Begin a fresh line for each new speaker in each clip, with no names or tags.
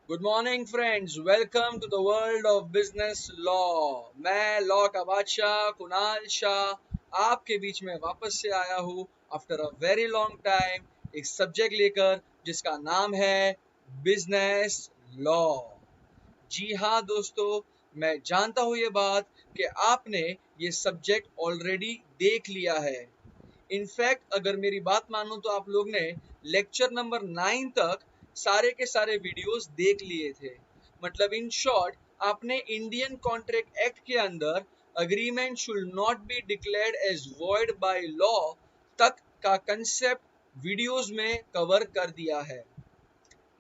Good morning friends, welcome to the world of business law. मैं law का बादशाह कुणाल शाह आपके बीच में वापस से आया हूँ after a very long time, एक सब्जेक्ट लेकर जिसका नाम है बिजनेस लॉ। जी हाँ दोस्तों, मैं जानता हूँ ये बात कि आपने ये सब्जेक्ट ऑलरेडी देख लिया है। इनफैक्ट अगर मेरी बात मानो तो आप लोग ने लेक्चर नंबर 9 तक सारे के सारे वीडियोस देख लिए थे। मतलब इन शॉर्ट, आपने इंडियन कॉन्ट्रैक्ट एक्ट के अंदर agreement should not be declared as void by law तक का कंसेप्ट वीडियोस में कवर कर दिया है।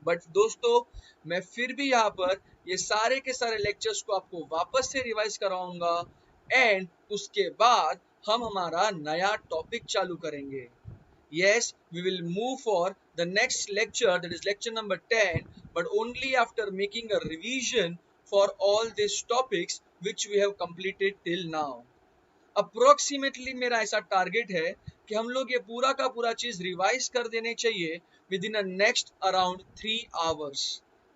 बट दोस्तों, मैं फिर भी यहाँ पर ये सारे के सारे लेक्चर्स को आपको वापस से रिवाइज कराऊंगा एंड उसके बाद हम हमारा नया टॉपिक चालू करेंगे। Yes, we will move for the next lecture, that is lecture number 10, but only after making a revision for all these topics which we have completed till now. Approximately मेरा ऐसा target है कि हम लोग ये पूरा का पूरा चीज रिवाइज कर देने चाहिए with in a next around 3 hours.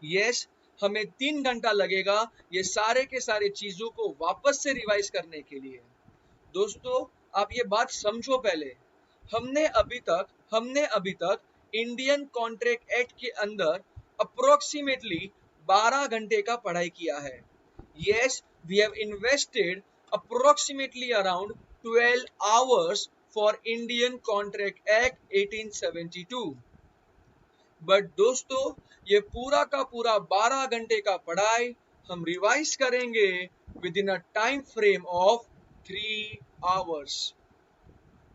Yes, हमें 3 घंटा लगेगा ये सारे के सारे चीजों को वापस से रिवाइज करने के लिए। दोस्तों, आप ये बात समझो पहले, हमने अभी तक इंडियन कॉन्ट्रैक्ट एक्ट के अंदर अप्रोक्सीमेटली 12 घंटे का पढ़ाई किया है। Yes, we have invested approximately around 12 hours for Indian Contract Act 1872। But दोस्तों, ये पूरा का पूरा 12 घंटे का पढ़ाई हम रिवाइज करेंगे with in a time frame of 3 hours.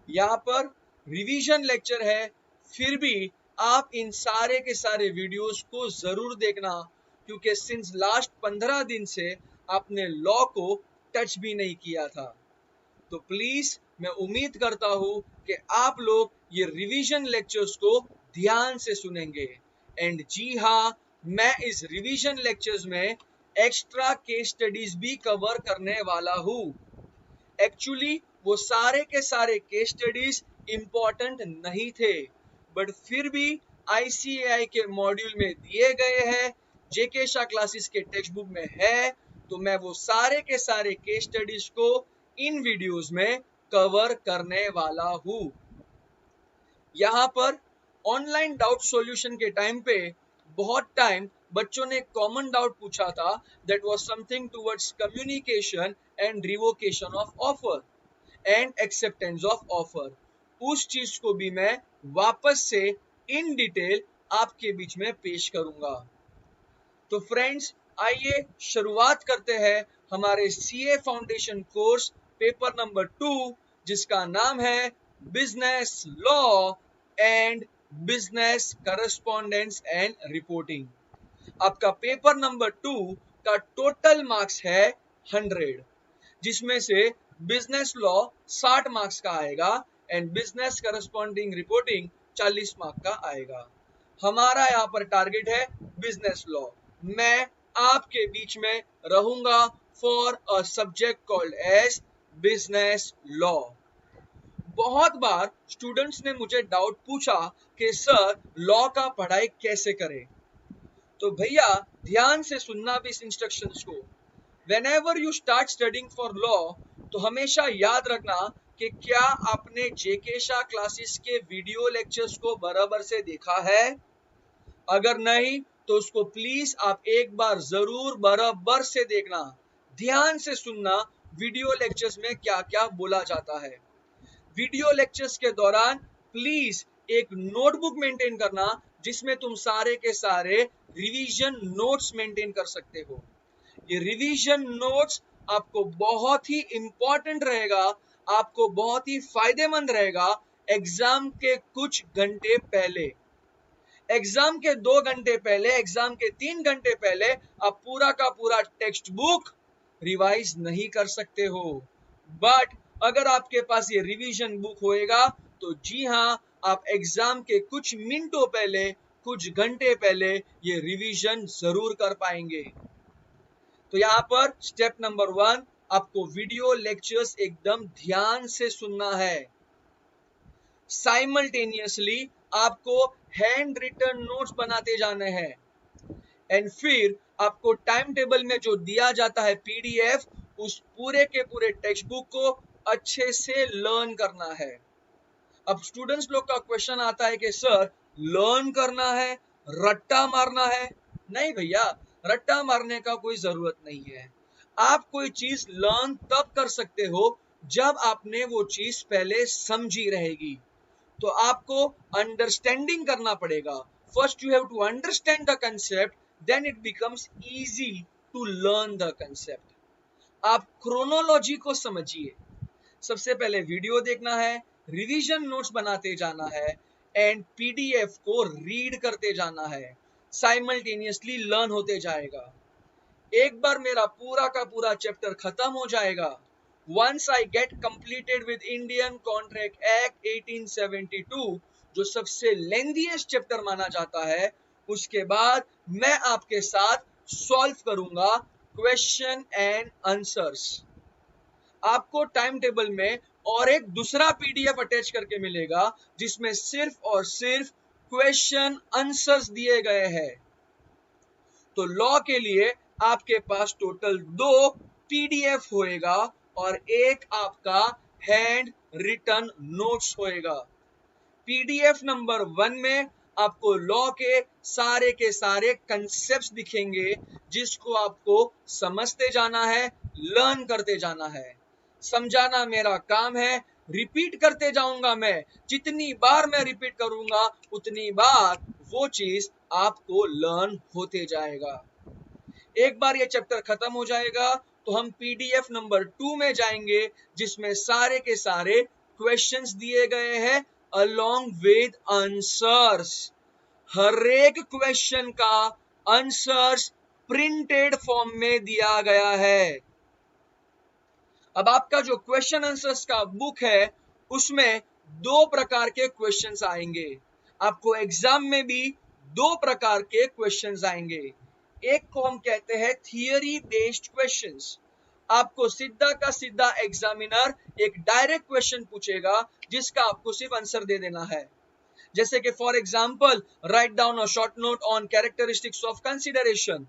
यहाँ पर रिवीजन लेक्चर है, फिर भी आप इन सारे के सारे वीडियोस को जरूर देखना, क्योंकि सिंस लास्ट 15 दिन से आपने लॉ को टच भी नहीं किया था। तो प्लीज, मैं उम्मीद करता हूं कि आप लोग ये रिवीजन लेक्चर्स को ध्यान से सुनेंगे। एंड जी हाँ, मैं इस रिवीजन लेक्चर्स में एक्स्ट्रा केस स्टडीज भी कवर करने वाला हूं। एक्चुअली वो सारे के सारे केस स्टडीज इंपॉर्टेंट नहीं थे, बट फिर भी आईसीएआई के मॉड्यूल में दिए गए हैं, जेके शाह क्लासेस के टेक्स्ट बुक में है, तो मैं वो सारे के सारे केस स्टडीज को इन वीडियोस में कवर करने वाला हूं। यहाँ पर ऑनलाइन डाउट सॉल्यूशन के टाइम पे बहुत टाइम बच्चों ने कॉमन डाउट पूछा था, that was something towards communication and revocation of offer and acceptance of offer. उस चीज को भी मैं वापस से इन डिटेल आपके बीच में पेश करूंगा। तो फ्रेंड्स, आइए शुरुआत करते हैं हमारे CA foundation course paper number 2, जिसका नाम है business law and business correspondence and reporting. आपका पेपर नंबर 2 का टोटल मार्क्स है 100, जिसमें से बिजनेस लॉ 60 मार्क्स का आएगा and business corresponding reporting 40 marks का आएगा। हमारा यहाँ पर टारगेट है बिजनेस लॉ। मैं आपके बीच में रहूंगा for a subject called as business law. बहुत बार स्टूडेंट्स ने मुझे डाउट पूछा कि सर, लॉ का पढ़ाई कैसे करें। तो भैया, ध्यान से सुनना भी इस इंस्ट्रक्शंस को। Whenever you start studying for law, तो हमेशा याद रखना कि क्या आपने जेके शाह क्लासेस के वीडियो लेक्चर्स को बराबर से देखा है। अगर नहीं तो उसको प्लीज आप एक बार जरूर बराबर से देखना, ध्यान से सुनना वीडियो लेक्चर्स में क्या क्या बोला जाता है। वीडियो लेक्चर्स के दौरान प्लीज एक नोटबुक मेंटेन करना, जिसमें तुम सारे के सारे रिवीजन नोट्स मेंटेन कर सकते हो। ये रिवीजन नोट्स आपको बहुत ही इंपॉर्टेंट रहेगा, आपको बहुत ही फायदेमंद रहेगा एग्जाम के कुछ घंटे पहले। एग्जाम के 2 घंटे पहले, एग्जाम के 3 घंटे पहले आप पूरा का पूरा टेक्स्ट बुक रिवाइज नहीं कर सकते हो, बट अगर आपके पास ये रिवीजन बुक होएगा तो जी हाँ, आप एग्जाम के कुछ मिनटों पहले, कुछ घंटे पहले ये रिवीजन जरूर कर पाएंगे। तो यहाँ पर स्टेप नंबर 1, आपको वीडियो लेक्चर्स एकदम ध्यान से सुनना है। साइमल्टेनियसली आपको हैंड रिटन नोट्स बनाते जाने हैं। एंड फिर आपको टाइम टेबल में जो दिया जाता है पीडीएफ, उस पूरे के पूरे टेक्स्ट बुक को अच्छे से लर्न करना है। अब स्टूडेंट्स लोग का क्वेश्चन आता है कि सर लर्न करना है, रट्टा मारना है? नहीं भैया, रट्टा मारने का कोई जरूरत नहीं है। आप कोई चीज लर्न तब कर सकते हो जब आपने वो चीज पहले समझी रहेगी। तो आपको अंडरस्टैंडिंग करना पड़ेगा। First you have to understand the concept, then it becomes easy to learn the concept. आप क्रोनोलॉजी को समझिए। सबसे पहले वीडियो देखना है, रिवीजन नोट्स बनाते जाना है एंड पीडीएफ को रीड करते जाना है। साइमल्टेनियसली लर्न होते जाएगा। एक बार मेरा पूरा का पूरा चैप्टर खत्म हो जाएगा, once I get completed with Indian contract act 1872, जो सबसे लेंथीएस्ट चैप्टर माना जाता है, उसके बाद मैं आपके साथ सॉल्व करूंगा क्वेश्चन एंड आंसर्स। आपको टाइम टेबल में और एक दूसरा पीडीएफ अटैच करके मिलेगा जिसमें सिर्फ और सिर्फ क्वेश्चन आंसर्स दिए गए हैं। तो लॉ के लिए आपके पास टोटल 2 पीडीएफ होएगा और एक आपका हैंड रिटन नोट्स होएगा। पीडीएफ नंबर 1 में आपको लॉ के सारे कंसेप्ट्स दिखेंगे जिसको आपको समझते जाना है, लर्न करते जाना है। समझाना मेरा काम है, रिपीट करते जाऊंगा मैं। जितनी बार मैं रिपीट करूंगा उतनी बार वो चीज आपको लर्न होते जाएगा। एक बार ये चैप्टर खत्म हो जाएगा तो हम पीडीएफ नंबर 2 में जाएंगे जिसमें सारे के सारे क्वेश्चंस दिए गए हैं अलोंग विद आंसर्स। हर एक क्वेश्चन का आंसर्स प्रिंटेड फॉर्म में दिया गया है। अब आपका जो क्वेश्चन आंसर्स का बुक है उसमें 2 प्रकार के क्वेश्चंस आएंगे। आपको एग्जाम में भी 2 प्रकार के क्वेश्चंस आएंगे। एक को हम कहते हैं थियरी बेस्ड क्वेश्चंस। आपको सीधा का सीधा एग्जामिनर एक डायरेक्ट क्वेश्चन पूछेगा जिसका आपको सिर्फ आंसर दे देना है। जैसे कि for example, write down a short note on characteristics of consideration.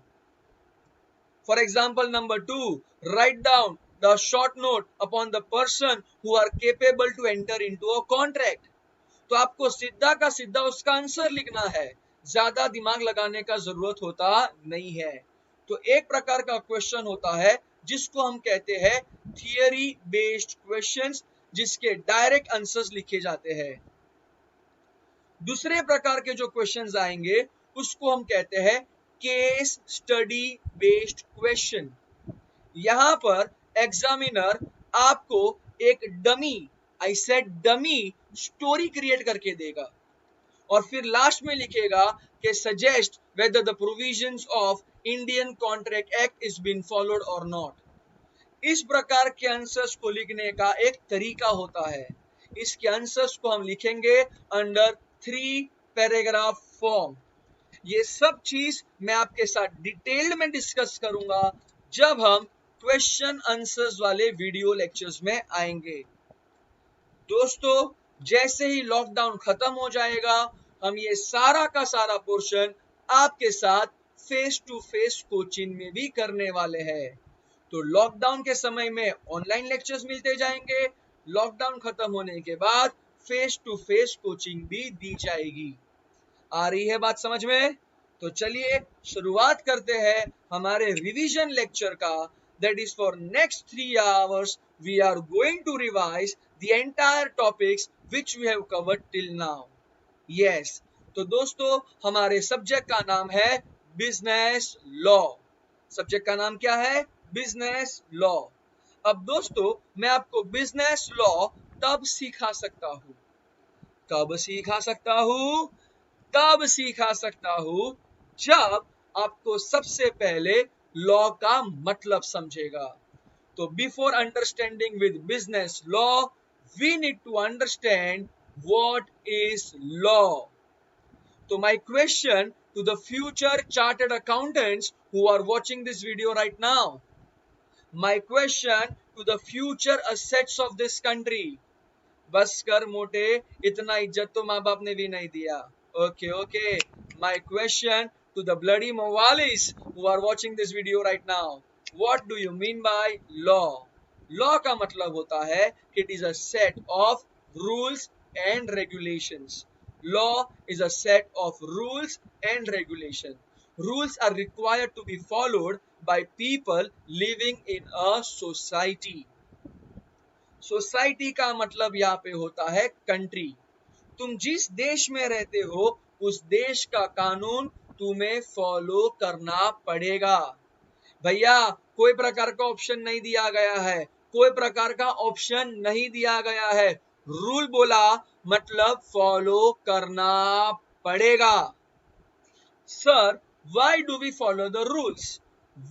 For example number 2, write down the short note upon the person who are capable to enter into a contract। तो आपको सीधा का सीधा उसका आंसर लिखना है, ज्यादा दिमाग लगाने का जरूरत होता नहीं है। तो एक प्रकार का क्वेश्चन होता है जिसको हम कहते हैं थियरी बेस्ड क्वेश्चंस, जिसके डायरेक्ट आंसर्स लिखे जाते हैं। दूसरे प्रकार के जो क्वेश्चंस आएंगे उसको हम कहते हैं केस स्टडी बेस्ड क्वेश्चन। यहां पर एग्जामिनर आपको एक डमी स्टोरी क्रिएट करके देगा और फिर लास्ट में लिखेगा कि suggest whether the provisions of Indian contract act is been followed और नॉट। इस प्रकार के आंसर्स को लिखने का एक तरीका होता है। इसके आंसर्स को हम लिखेंगे अंडर 3 पैराग्राफ फॉर्म। ये सब चीज मैं आपके साथ डिटेल्ड में डिस्कस करूंगा जब हम क्वेश्चन आंसर्स वाले वीडियो लेक्चर्स में आएंगे। दोस्तों, जैसे ही लॉकडाउन खत्म हो जाएगा हम ये सारा का सारा पोर्शन आपके साथ फेस टू फेस कोचिंग में भी करने वाले हैं। तो लॉकडाउन के समय में ऑनलाइन लेक्चर्स मिलते जाएंगे, लॉकडाउन खत्म होने के बाद फेस टू फेस कोचिंग भी दी जाएगी। आ रही है बात समझ में? तो चलिए शुरुआत करते हैं हमारे रिवीजन लेक्चर का। That is for next 3 hours we are going to revise the entire topics which we have covered till now. Yes, तो दोस्तों हमारे सब्जेक्ट का नाम है बिजनेस लॉ। सब्जेक्ट का नाम क्या है? Business law. अब दोस्तों मैं आपको बिजनेस लॉ तब सिखा सकता हूँ, कब सिखा सकता हूँ? तब सिखा सकता हूँ जब आपको सबसे पहले लॉ का मतलब समझेगा। तो before understanding with business law we need to understand what is law. तो my question to the future chartered accountants who are watching this video right now, my question to the future assets of this country. बस कर मोटे, इतना इज्जत तो माँ बाप ने भी नहीं दिया। Okay, my question to the bloody Mawalis who are watching this video right now. What do you mean by law? Law का मतलब होता है कि it is a set of rules and regulations. Law is a set of rules and regulations. Rules are required to be followed by people living in a society. Society का मतलब यहाँ पे होता है कंट्री. तुम जिस देश में रहते हो उस देश का कानून तुम्हें फॉलो करना पड़ेगा. भैया कोई प्रकार का ऑप्शन नहीं दिया गया है, कोई प्रकार का ऑप्शन नहीं दिया गया है. रूल बोला मतलब फॉलो करना पड़ेगा. Sir, why do we follow the rules?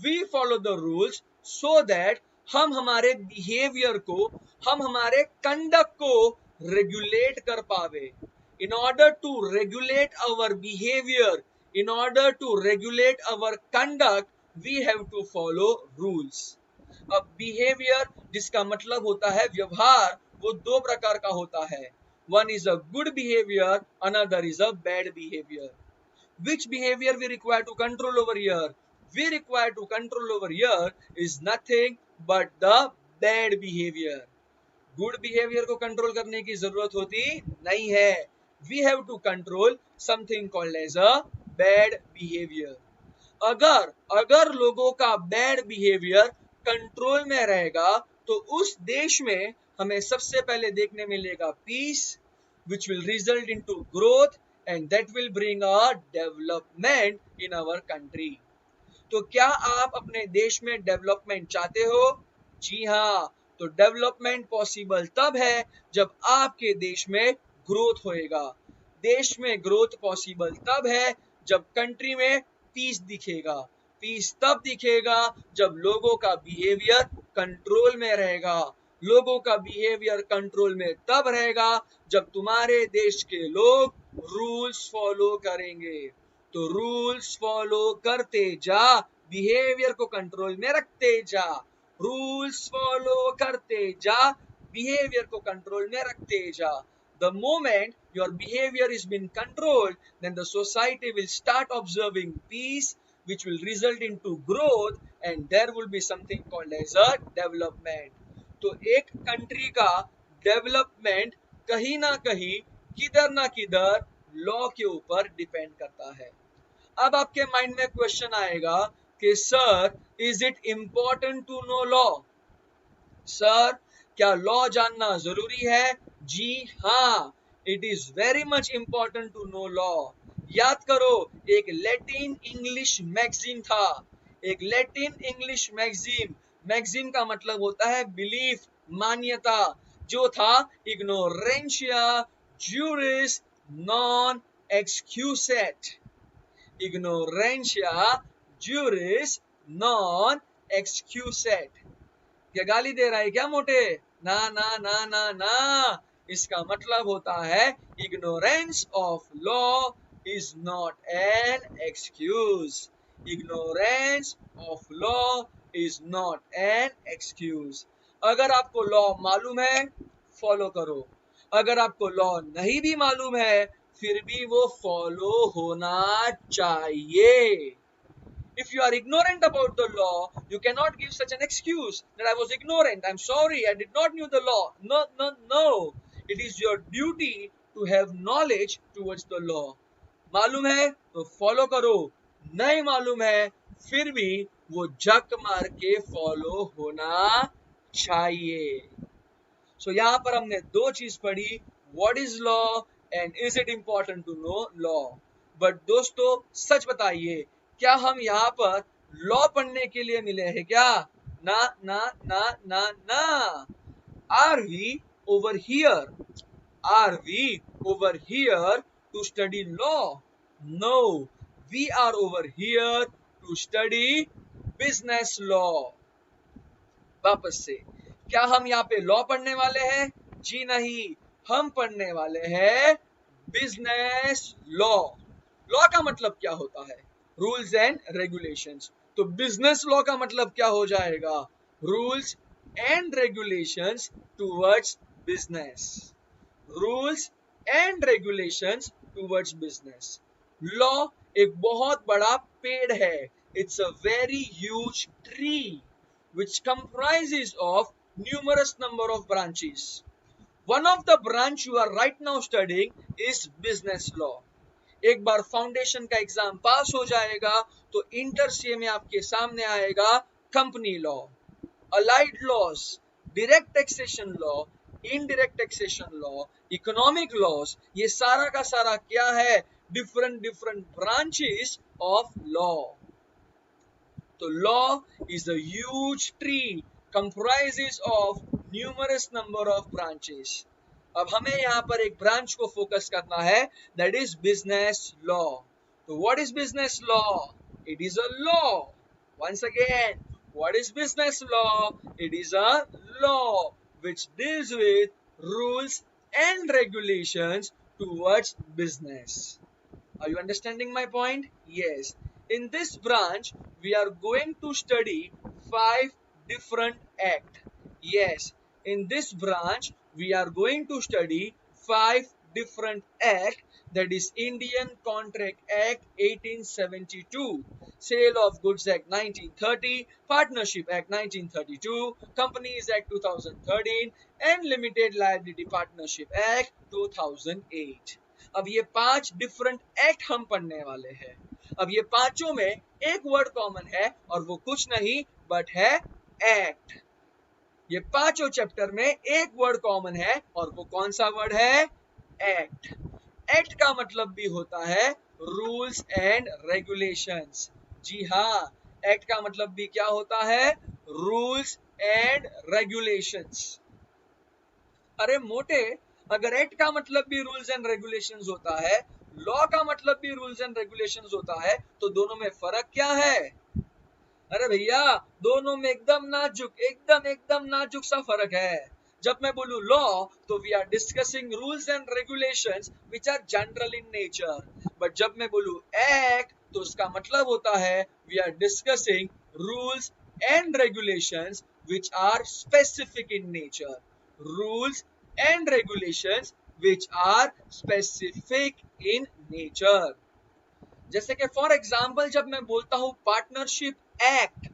We follow the rules so that हम हमारे बिहेवियर को, हम हमारे कंडक्ट को रेगुलेट कर पावे. In order to regulate our behavior, in order to regulate our conduct, we have to follow rules. अब behavior जिसका मतलब होता है व्यवहार, वो दो प्रकार का होता है. One is a good behavior, another is a bad behavior. Which behavior we require to control over here? We require to control over here is nothing but the bad behavior. Good behavior को control करने की जरूरत होती नहीं है. We have to control something called as a bad behavior. अगर लोगों का bad behavior कंट्रोल में रहेगा तो उस देश में हमें सबसे पहले देखने मिलेगा peace, which will result into growth and that will bring a development in our country. तो क्या आप अपने देश में डेवलपमेंट चाहते हो? जी हाँ. तो डेवलपमेंट पॉसिबल तब है जब आपके देश में ग्रोथ होएगा. देश में ग्रोथ पॉसिबल तब है जब कंट्री में पीस दिखेगा. पीस तब दिखेगा जब लोगों का बिहेवियर कंट्रोल में रहेगा. लोगों का बिहेवियर कंट्रोल में तब रहेगा जब तुम्हारे देश के लोग रूल्स फॉलो करेंगे. तो रूल्स फॉलो करते जा, बिहेवियर को कंट्रोल में रखते जा. रूल्स फॉलो करते जा, बिहेवियर को कंट्रोल में रखते जा. The moment your behavior is being controlled, then the society will start observing peace, which will result into growth, and there will be something called as a development. तो एक country का development कहीं ना कहीं, किधर ना किधर लॉ के ऊपर डिपेंड करता है. अब आपके माइंड में क्वेश्चन आएगा कि sir, is it important to know law? Sir, क्या लॉ जानना जरूरी है? जी हाँ, it is very much important to know law. याद करो, एक लैटिन इंग्लिश मैगजीन था. एक लैटिन इंग्लिश मैगजीन का मतलब होता है बिलीफ, मान्यता. जो था इग्नोरेंशिया जुरिस नॉन एक्सक्यूसेट. इग्नोरेंशिया जुरिस नॉन एक्सक्यूसेट. क्या गाली दे रहा है क्या मोटे? ना ना ना ना ना. इसका मतलब होता है ignorance of law is not an excuse. Ignorance of law is not an excuse. अगर आपको लॉ मालूम है, फॉलो करो. अगर आपको लॉ नहीं भी मालूम है, फिर भी वो फॉलो होना चाहिए. If you are ignorant about the law, you cannot give such an excuse that I was ignorant, I'm sorry, I did not know the law. No, no, no. It is your duty to have knowledge towards the law. मालूम है तो follow करो, नहीं मालूम है फिर भी वो झक मार के फॉलो होना चाहिए. सो यहाँ पर हमने दो चीज पढ़ी, what is law and is it important to know law. But दोस्तों सच बताइए, क्या हम यहाँ पर लॉ पढ़ने के लिए मिले हैं क्या? ना ना ना ना ना. Are we over here? Are we over here to study law? No, we are over here to study business law. वापस से, क्या हम यहाँ पे लॉ पढ़ने वाले हैं? जी नहीं, हम पढ़ने वाले हैं बिजनेस लॉ. लॉ का मतलब क्या होता है? Rules and regulations. तो बिजनेस लॉ का मतलब क्या हो जाएगा? Rules and regulations towards business. Rules and regulations towards business. Law एक बहुत बड़ा पेड़ है. It's a very huge tree which comprises of numerous number of branches. One of the branch you are right now studying is business law. एक बार foundation का exam पास हो जाएगा तो इंटर सीए में आपके सामने आएगा company law, allied laws, direct taxation law, indirect taxation law, economic laws. ये सारा का सारा क्या है? Different different branches of law. तो law is a huge tree comprises of numerous number of branches. अब हमें यहाँ पर एक ब्रांच को फोकस करना है, दैट इज बिजनेस लॉ. तो what is business law? It is a law. Once again, what is business law? It is a law which deals with rules and regulations towards business. Are you understanding my point? Yes. In this branch, we are going to study 5 different acts. Yes. In this branch, we are going to study 5 different acts. That is Indian Contract Act 1872, Sale of Goods Act 1930, Partnership Act 1932, Companies Act 2013 and Limited Liability Partnership Act 2008. अब ये 5 different act हम पढ़ने वाले हैं. अब ये पांचों में एक वर्ड कॉमन है और वो कुछ नहीं बट है एक्ट. ये पांचों चैप्टर में एक वर्ड कॉमन है और वो कौन सा वर्ड है? एक्ट. एक्ट का मतलब भी होता है रूल्स एंड रेगुलेशंस. जी हाँ, एक्ट का मतलब भी क्या होता है? Rules and regulations. अरे मोटे, अगर एक्ट का मतलब भी रूल्स एंड रेगुलेशंस होता है, लॉ का मतलब भी रूल्स एंड रेगुलेशंस होता है, तो दोनों में फर्क क्या है? अरे भैया, दोनों में एकदम नाजुक सा फर्क है. जब मैं बोलूं लॉ तो we are discussing rules and regulations which are general in nature, but जब मैं बोलूं एक्ट तो उसका मतलब होता है we are discussing rules and regulations which are specific in nature. Rules and regulations which are specific in nature. जैसे कि फॉर एग्जाम्पल जब मैं बोलता हूं पार्टनरशिप एक्ट,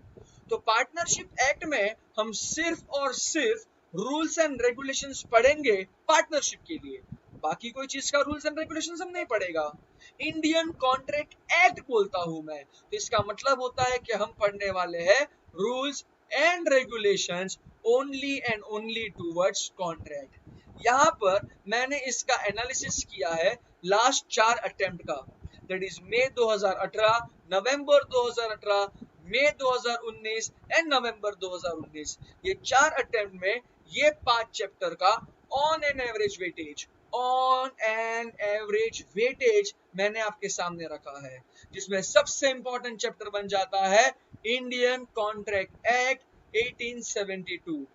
तो पार्टनरशिप एक्ट में हम सिर्फ और सिर्फ रूल्स एंड रेगुलेशंस पढ़ेंगे पार्टनरशिप के लिए, बाकी कोई चीज का रूल्स एंड रेगुलेशंस हम नहीं पढ़ेगा. इंडियन कॉन्ट्रैक्ट एक्ट बोलता हूं मैं, तो इसका मतलब होता है कि हम पढ़ने वाले हैं rules and regulations only and only towards contract. यहाँ पर मैंने इसका एनालिसिस किया है लास्ट 4 अटेम्प्ट का, that is May 2018, November 2018, May 2019 and November 2019. ये 4 अटेम्प्ट में ये 5 चैप्टर का ऑन एन एवरेज वेटेज मैंने आपके सामने रखा है, जिसमें सबसे इंपॉर्टेंट चैप्टर बन जाता है इंडियन कॉन्ट्रैक्ट एक्ट 1872.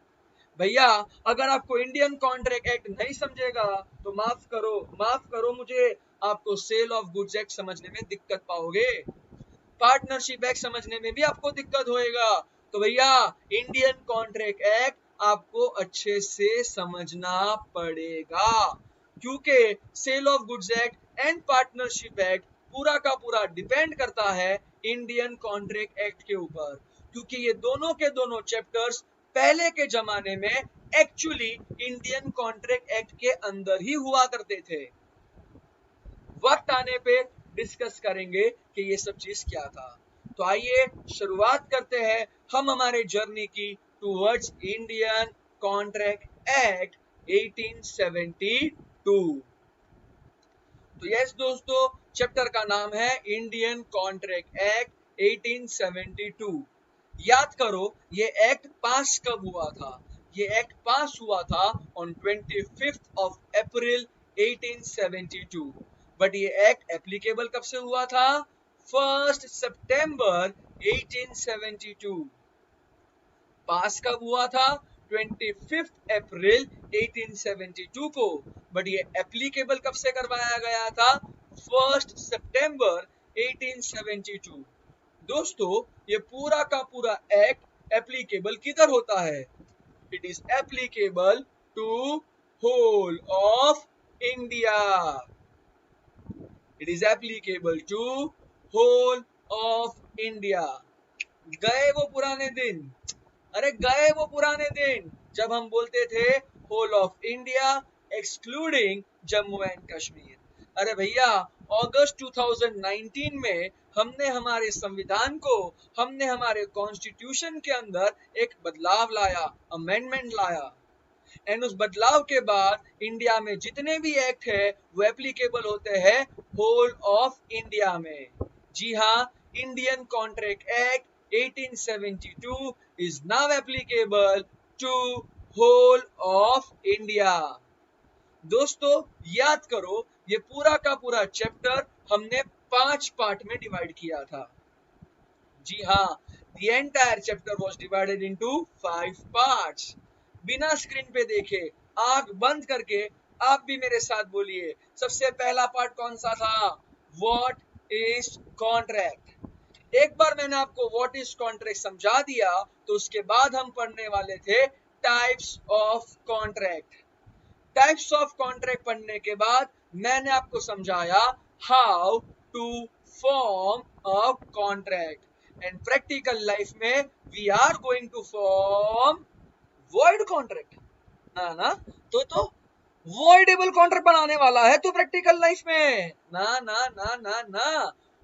भैया, अगर आपको इंडियन कॉन्ट्रैक्ट एक्ट नहीं समझेगा तो माफ करो मुझे, आपको सेल ऑफ गुड्स एक्ट समझने में दिक्कत पाओगे, पार्टनरशिप एक्ट समझने में भी आपको दिक्कत होएगा. तो भैया, इंडियन कॉन्ट्रैक्ट एक्ट आपको अच्छे से समझना पड़ेगा, क्योंकि sale of goods act and partnership act पूरा का पूरा डिपेंड करता है इंडियन कॉन्ट्रैक्ट एक्ट के ऊपर, क्योंकि ये दोनों के दोनों चैप्टर्स पहले के जमाने में एक्चुअली इंडियन कॉन्ट्रैक्ट एक्ट के अंदर ही हुआ करते थे. वक्त आने पे डिस्कस करेंगे कि ये सब चीज क्या था. तो आइए शुरुआत करते हैं हम हमारे जर्नी की टूवर्ड्स इंडियन कॉन्ट्रैक्ट एक्ट 1872. तो यस दोस्तों, चैप्टर का नाम है इंडियन कॉन्ट्रैक्ट एक्ट 1872. याद करो, ये एक्ट पास कब हुआ था? ये एक्ट पास हुआ था on 25th of April 1872. But ये एक्ट एप्लीकेबल कब से हुआ था? 1st September 1872. पास कब हुआ था? 25th April 1872 को, बट ये एप्लीकेबल कब से करवाया गया था? 1st September 1872. दोस्तों, ये पूरा का पूरा एक्ट एप्लीकेबल किधर होता है? It is applicable to whole of India. It is applicable to whole of India. गए वो पुराने दिन, अरे गए वो पुराने दिन जब हम बोलते थे whole of India excluding Jammu and Kashmir. अरे भैया, अगस्त 2019 में हमने हमारे संविधान को, हमने हमारे कॉन्स्टिट्यूशन के अंदर एक बदलाव लाया, अमेंडमेंट लाया। एंड उस बदलाव के बाद इंडिया में जितने भी एक्ट है वो एप्लीकेबल होते हैं होल ऑफ इंडिया में। जी हाँ, Indian contract act 1872 is now applicable to whole of India। दोस्तों याद करो, ये पूरा का पूरा चैप्टर हमने 5 पार्ट में डिवाइड किया था। जी हाँ, the entire chapter was divided into 5 parts। बिना स्क्रीन पे देखे, आंख बंद करके आप भी मेरे साथ बोलिए, सबसे पहला पार्ट कौन सा था? What is contract. एक बार मैंने आपको व्हाट इज कॉन्ट्रैक्ट समझा दिया तो उसके बाद हम पढ़ने वाले थे types of contract. Types of contract पढ़ने के बाद मैंने आपको समझाया how to form a contract. And practical life में we are going to form void contract. ना तो वॉइडेबल कॉन्ट्रैक्ट बनाने वाला है तू प्रैक्टिकल लाइफ में। ना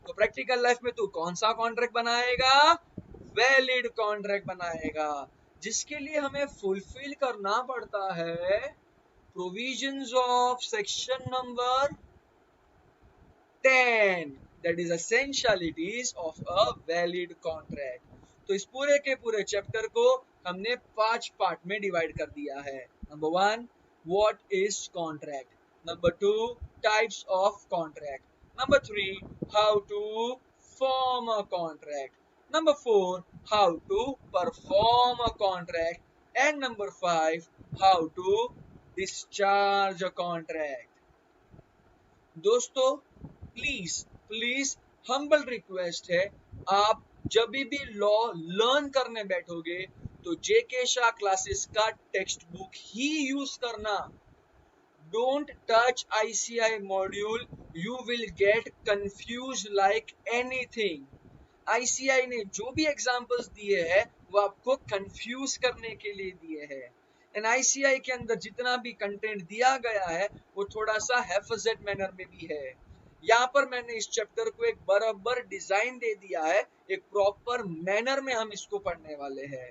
तो प्रैक्टिकल लाइफ में तू कौन सा कॉन्ट्रैक्ट बनाएगा? वैलिड कॉन्ट्रैक्ट बनाएगा, जिसके लिए हमें फुलफिल करना पड़ता है provisions of section number 10, that is essentialities of a valid contract। तो इस पूरे के पूरे चैप्टर को हमने 5 पार्ट में डिवाइड कर दिया है। Number 1, what is contract। Number 2, types of contract। Number 3, how to form a contract। Number 4, how to perform a contract। and number 5, how to discharge a contract. दोस्तों प्लीज हम्बल रिक्वेस्ट है, आप जब भी law learn करने बैठोगे तो जेके Shah classes का text book ही use करना। Don't touch ICI module, you will get confuse like anything. ICI ने जो भी एग्जांपल्स दिए हैं वो आपको कंफ्यूज करने के लिए दिए हैं। एंड आईसीआई के अंदर जितना भी कंटेंट दिया गया है वो थोड़ा सा हेफाजत मैनर में भी है। यहाँ पर मैंने इस चैप्टर को एक बराबर डिजाइन दे दिया है, एक प्रॉपर मैनर में हम इसको पढ़ने वाले हैं।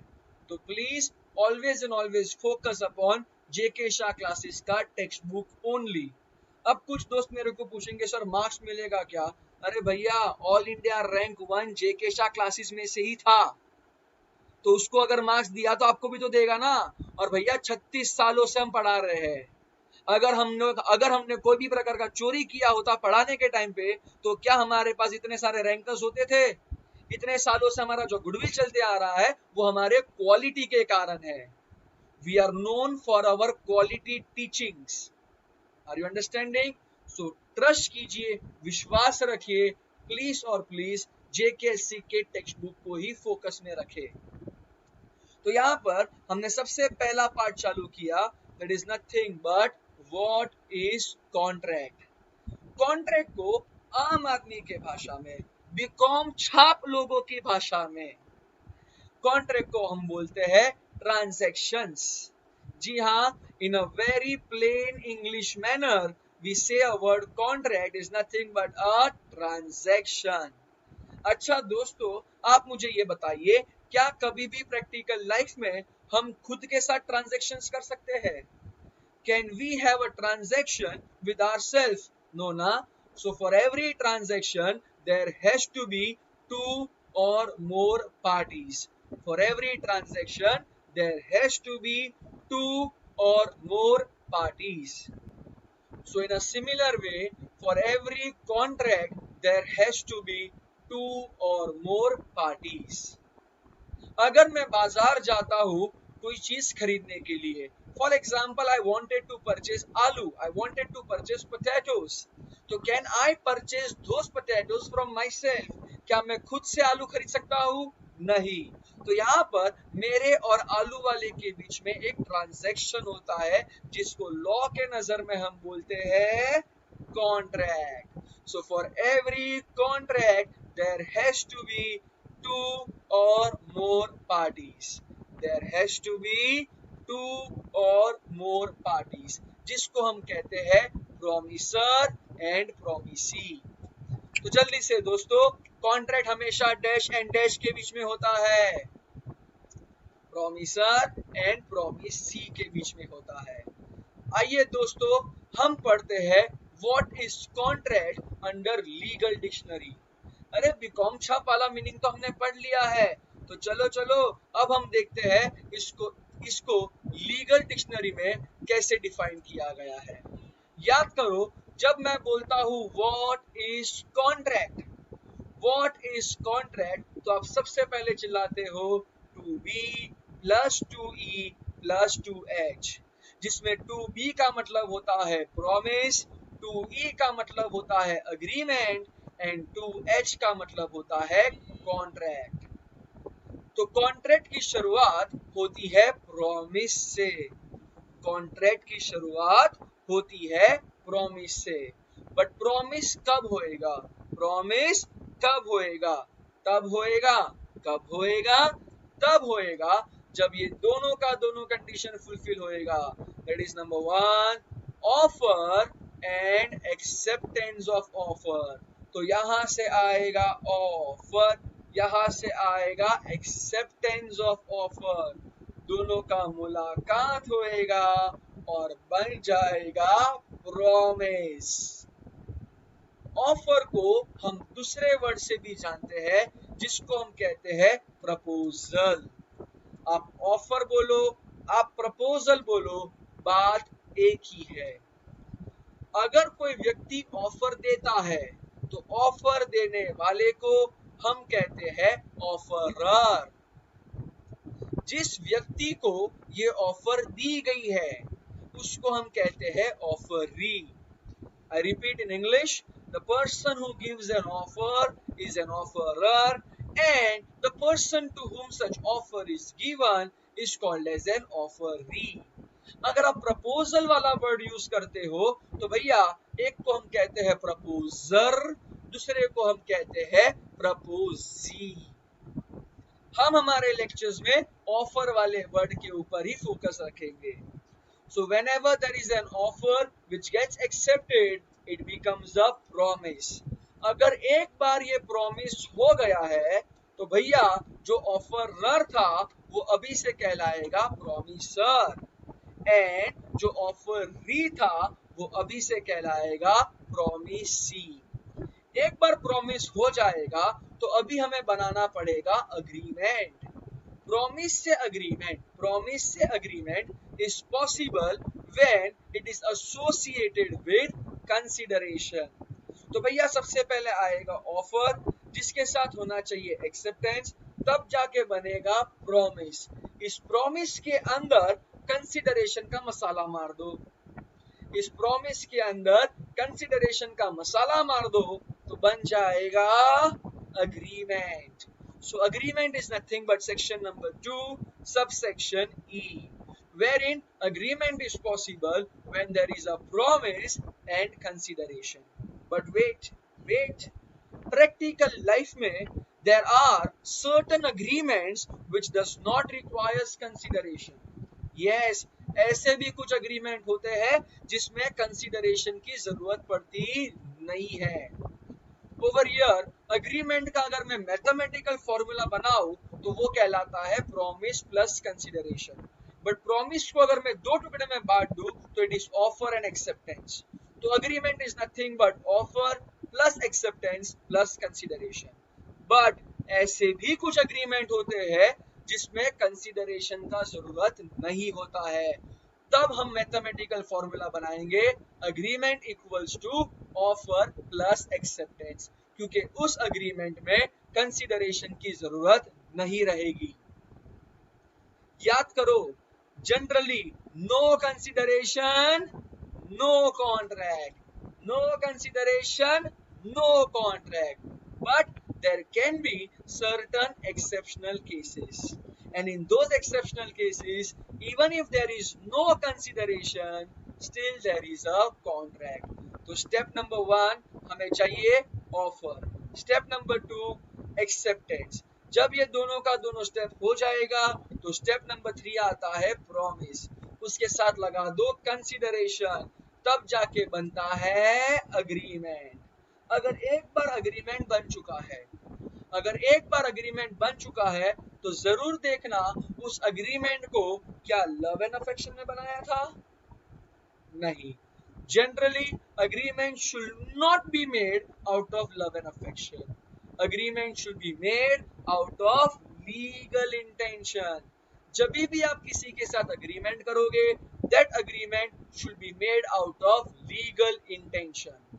तो please always and always focus upon JK Shah classes का टेक्स्ट बुक ओनली। अब कुछ दोस्त मेरे को पूछेंगे सर मार्क्स मिलेगा क्या? अरे भैया, ऑल इंडिया रैंक 1 जेके शाह क्लासेस में से ही था, तो उसको अगर मार्क्स दिया तो आपको भी तो देगा ना। और भैया 36 सालों से हम पढ़ा रहे हैं, अगर हमने कोई भी प्रकार का चोरी किया होता पढ़ाने के टाइम पे तो क्या हमारे पास इतने सारे रैंकर्स होते थे? इतने सालों से हमारा जो गुडविल चलते आ रहा है वो हमारे क्वालिटी के कारण है। We are known for our quality teachings. Are you understanding? So trust कीजिए, विश्वास रखिए प्लीज और प्लीज, जेकेएससी के टेक्स्ट बुक को ही फोकस में रखे। तो यहाँ पर हमने सबसे पहला पार्ट चालू किया, that is nothing but what is contract. Contract को आम आदमी के भाषा में, बीकॉम छाप लोगों की भाषा में, कॉन्ट्रैक्ट को हम बोलते हैं ट्रांजैक्शंस। जी हाँ, in a very plain English manner we say a word contract is nothing but a transaction. अच्छा दोस्तों, आप मुझे ये बताइए, क्या कभी भी प्रैक्टिकल लाइफ में हम खुद के साथ ट्रांजैक्शंस कर सकते हैं? Can we have a transaction with ourselves? No ना। So for every transaction there has to be 2 or more parties. For every transaction there has to be 2 or more parties. So in a similar way, for every contract there has to be 2 or more parties। अगर मैं बाजार जाता हूँ कोई चीज खरीदने के लिए, for example I wanted to purchase आलू, I wanted to purchase potatoes, तो can I purchase those potatoes from myself? क्या मैं खुद से आलू खरीद सकता हूँ? नहीं। तो यहाँ पर मेरे और आलू वाले के बीच में एक ट्रांजैक्शन होता है जिसको लॉ के नजर में हम बोलते हैं contract. So for every contract there has to be two or more parties. There has to be two or more parties, जिसको हम कहते हैं promisor and promisee. तो जल्दी से दोस्तों, कॉन्ट्रैक्ट हमेशा डैश एंड डैश के बीच में होता है, प्रोमिसर एंड प्रोमिसी के बीच में होता है. आइए दोस्तों, हम पढ़ते हैं what is contract under legal dictionary. अरे बीकॉम छाप वाला मीनिंग तो हमने पढ़ लिया है, तो चलो चलो अब हम देखते हैं इसको लीगल डिक्शनरी में कैसे डिफाइन किया गया है. याद करो, जब मैं बोलता हूं what is contract, what is contract, तो आप सबसे पहले चिल्लाते हो two B plus two E plus two H, जिसमें टू बी का मतलब होता है प्रॉमिस, टू ई का मतलब होता है अग्रीमेंट एंड टू एच का मतलब होता है कॉन्ट्रैक्ट. तो कॉन्ट्रैक्ट की शुरुआत होती है प्रॉमिस से, कॉन्ट्रैक्ट की शुरुआत होती है प्रॉमिस से. बट प्रॉमिस कब होएगा, प्रॉमिस कब होएगा, तब होएगा, कब होएगा, तब होएगा जब ये दोनों का दोनों कंडीशन फुलफिल होएगा. That is number 1, offer and acceptance of offer. तो यहां से आएगा ऑफर, यहां से आएगा एक्सेप्टेंस ऑफ ऑफर, दोनों का मुलाकात होएगा और बन जाएगा प्रॉमिस. ऑफर को हम दूसरे वर्ड से भी जानते हैं, जिसको हम कहते हैं प्रपोजल. आप ऑफर बोलो, आप प्रपोजल बोलो, बात एक ही है. अगर कोई व्यक्ति ऑफर देता है तो ऑफर देने वाले को हम कहते हैं ऑफरर. जिस व्यक्ति को ये ऑफर दी गई है उसको हम कहते हैं offeree. I repeat in English, the person who gives an offer is an offerer and the person to whom such offer is given is called as an offeree. अगर आप प्रपोजल वाला वर्ड यूज करते हो तो भैया एक को हम कहते हैं प्रपोजर, दूसरे को हम कहते हैं प्रपोजी. हम हमारे लेक्चर्स में ऑफर वाले वर्ड के ऊपर ही फोकस रखेंगे. So whenever there is an offer which gets accepted, it becomes a promise. अगर एक बार ये promise हो गया है तो भैया जो ऑफरर था वो अभी से कहलाएगा promiser and जो ऑफरी था वो अभी से कहलाएगा promisee. एक बार प्रॉमिस हो जाएगा तो अभी हमें बनाना पड़ेगा अग्रीमेंट. प्रॉमिस से अग्रीमेंट, प्रॉमिस से agreement is possible when it is associated with consideration. तो भैया सबसे पहले आएगा ऑफर, जिसके साथ होना चाहिए एक्सेप्टेंस, तब जाके बनेगा प्रॉमिस. इस प्रॉमिस के अंदर कंसीडरेशन का मसाला मार दो, इस प्रॉमिस के अंदर कंसीडरेशन का मसाला मार दो तो बन जाएगा agreement. So agreement is nothing but section number 2 subsection E, wherein agreement is possible when there is a promise and consideration. But wait, practical life में there are certain agreements which does not requires consideration. Yes, ऐसे भी कुछ agreement होते हैं जिसमें consideration की जरूरत पड़ती नहीं है. ओवर हियर अग्रीमेंट का अगर मैं मैथमेटिकल फॉर्मूला बनाऊं तो वो कहलाता है promise plus consideration. But promise को अगर मैं दो टुकड़े में बांट दूं तो it is offer and acceptance. तो agreement is nothing but offer plus acceptance plus consideration. But ऐसे भी कुछ अग्रीमेंट होते हैं जिसमें कंसीडरेशन का जरूरत नहीं होता है. तब हम मैथमेटिकल फॉर्मूला बनाएंगे agreement equals to offer plus acceptance, क्योंकि उस अग्रीमेंट में कंसीडरेशन की जरूरत नहीं रहेगी. याद करो, generally no consideration no contract, no consideration no contract. But there can be certain exceptional cases, and in those exceptional cases even if there is no consideration still there is a contract. तो step number 1 हमें चाहिए offer. Step number 2 acceptance. जब ये दोनों का दोनों step हो जाएगा तो स्टेप नंबर 3 आता है प्रॉमिस, उसके साथ लगा दो कंसीडरेशन, तब जाके बनता है अग्रीमेंट। अगर एक बार अग्रीमेंट बन चुका है, अगर एक बार अग्रीमेंट बन चुका है तो जरूर देखना उस अग्रीमेंट को क्या लव एंड अफेक्शन में बनाया था? नहीं। Generally agreement should not be made out of love and affection, agreement should be made out of legal intention. जब भी आप किसी के साथ अग्रीमेंट करोगे, that agreement should be made out of legal intention.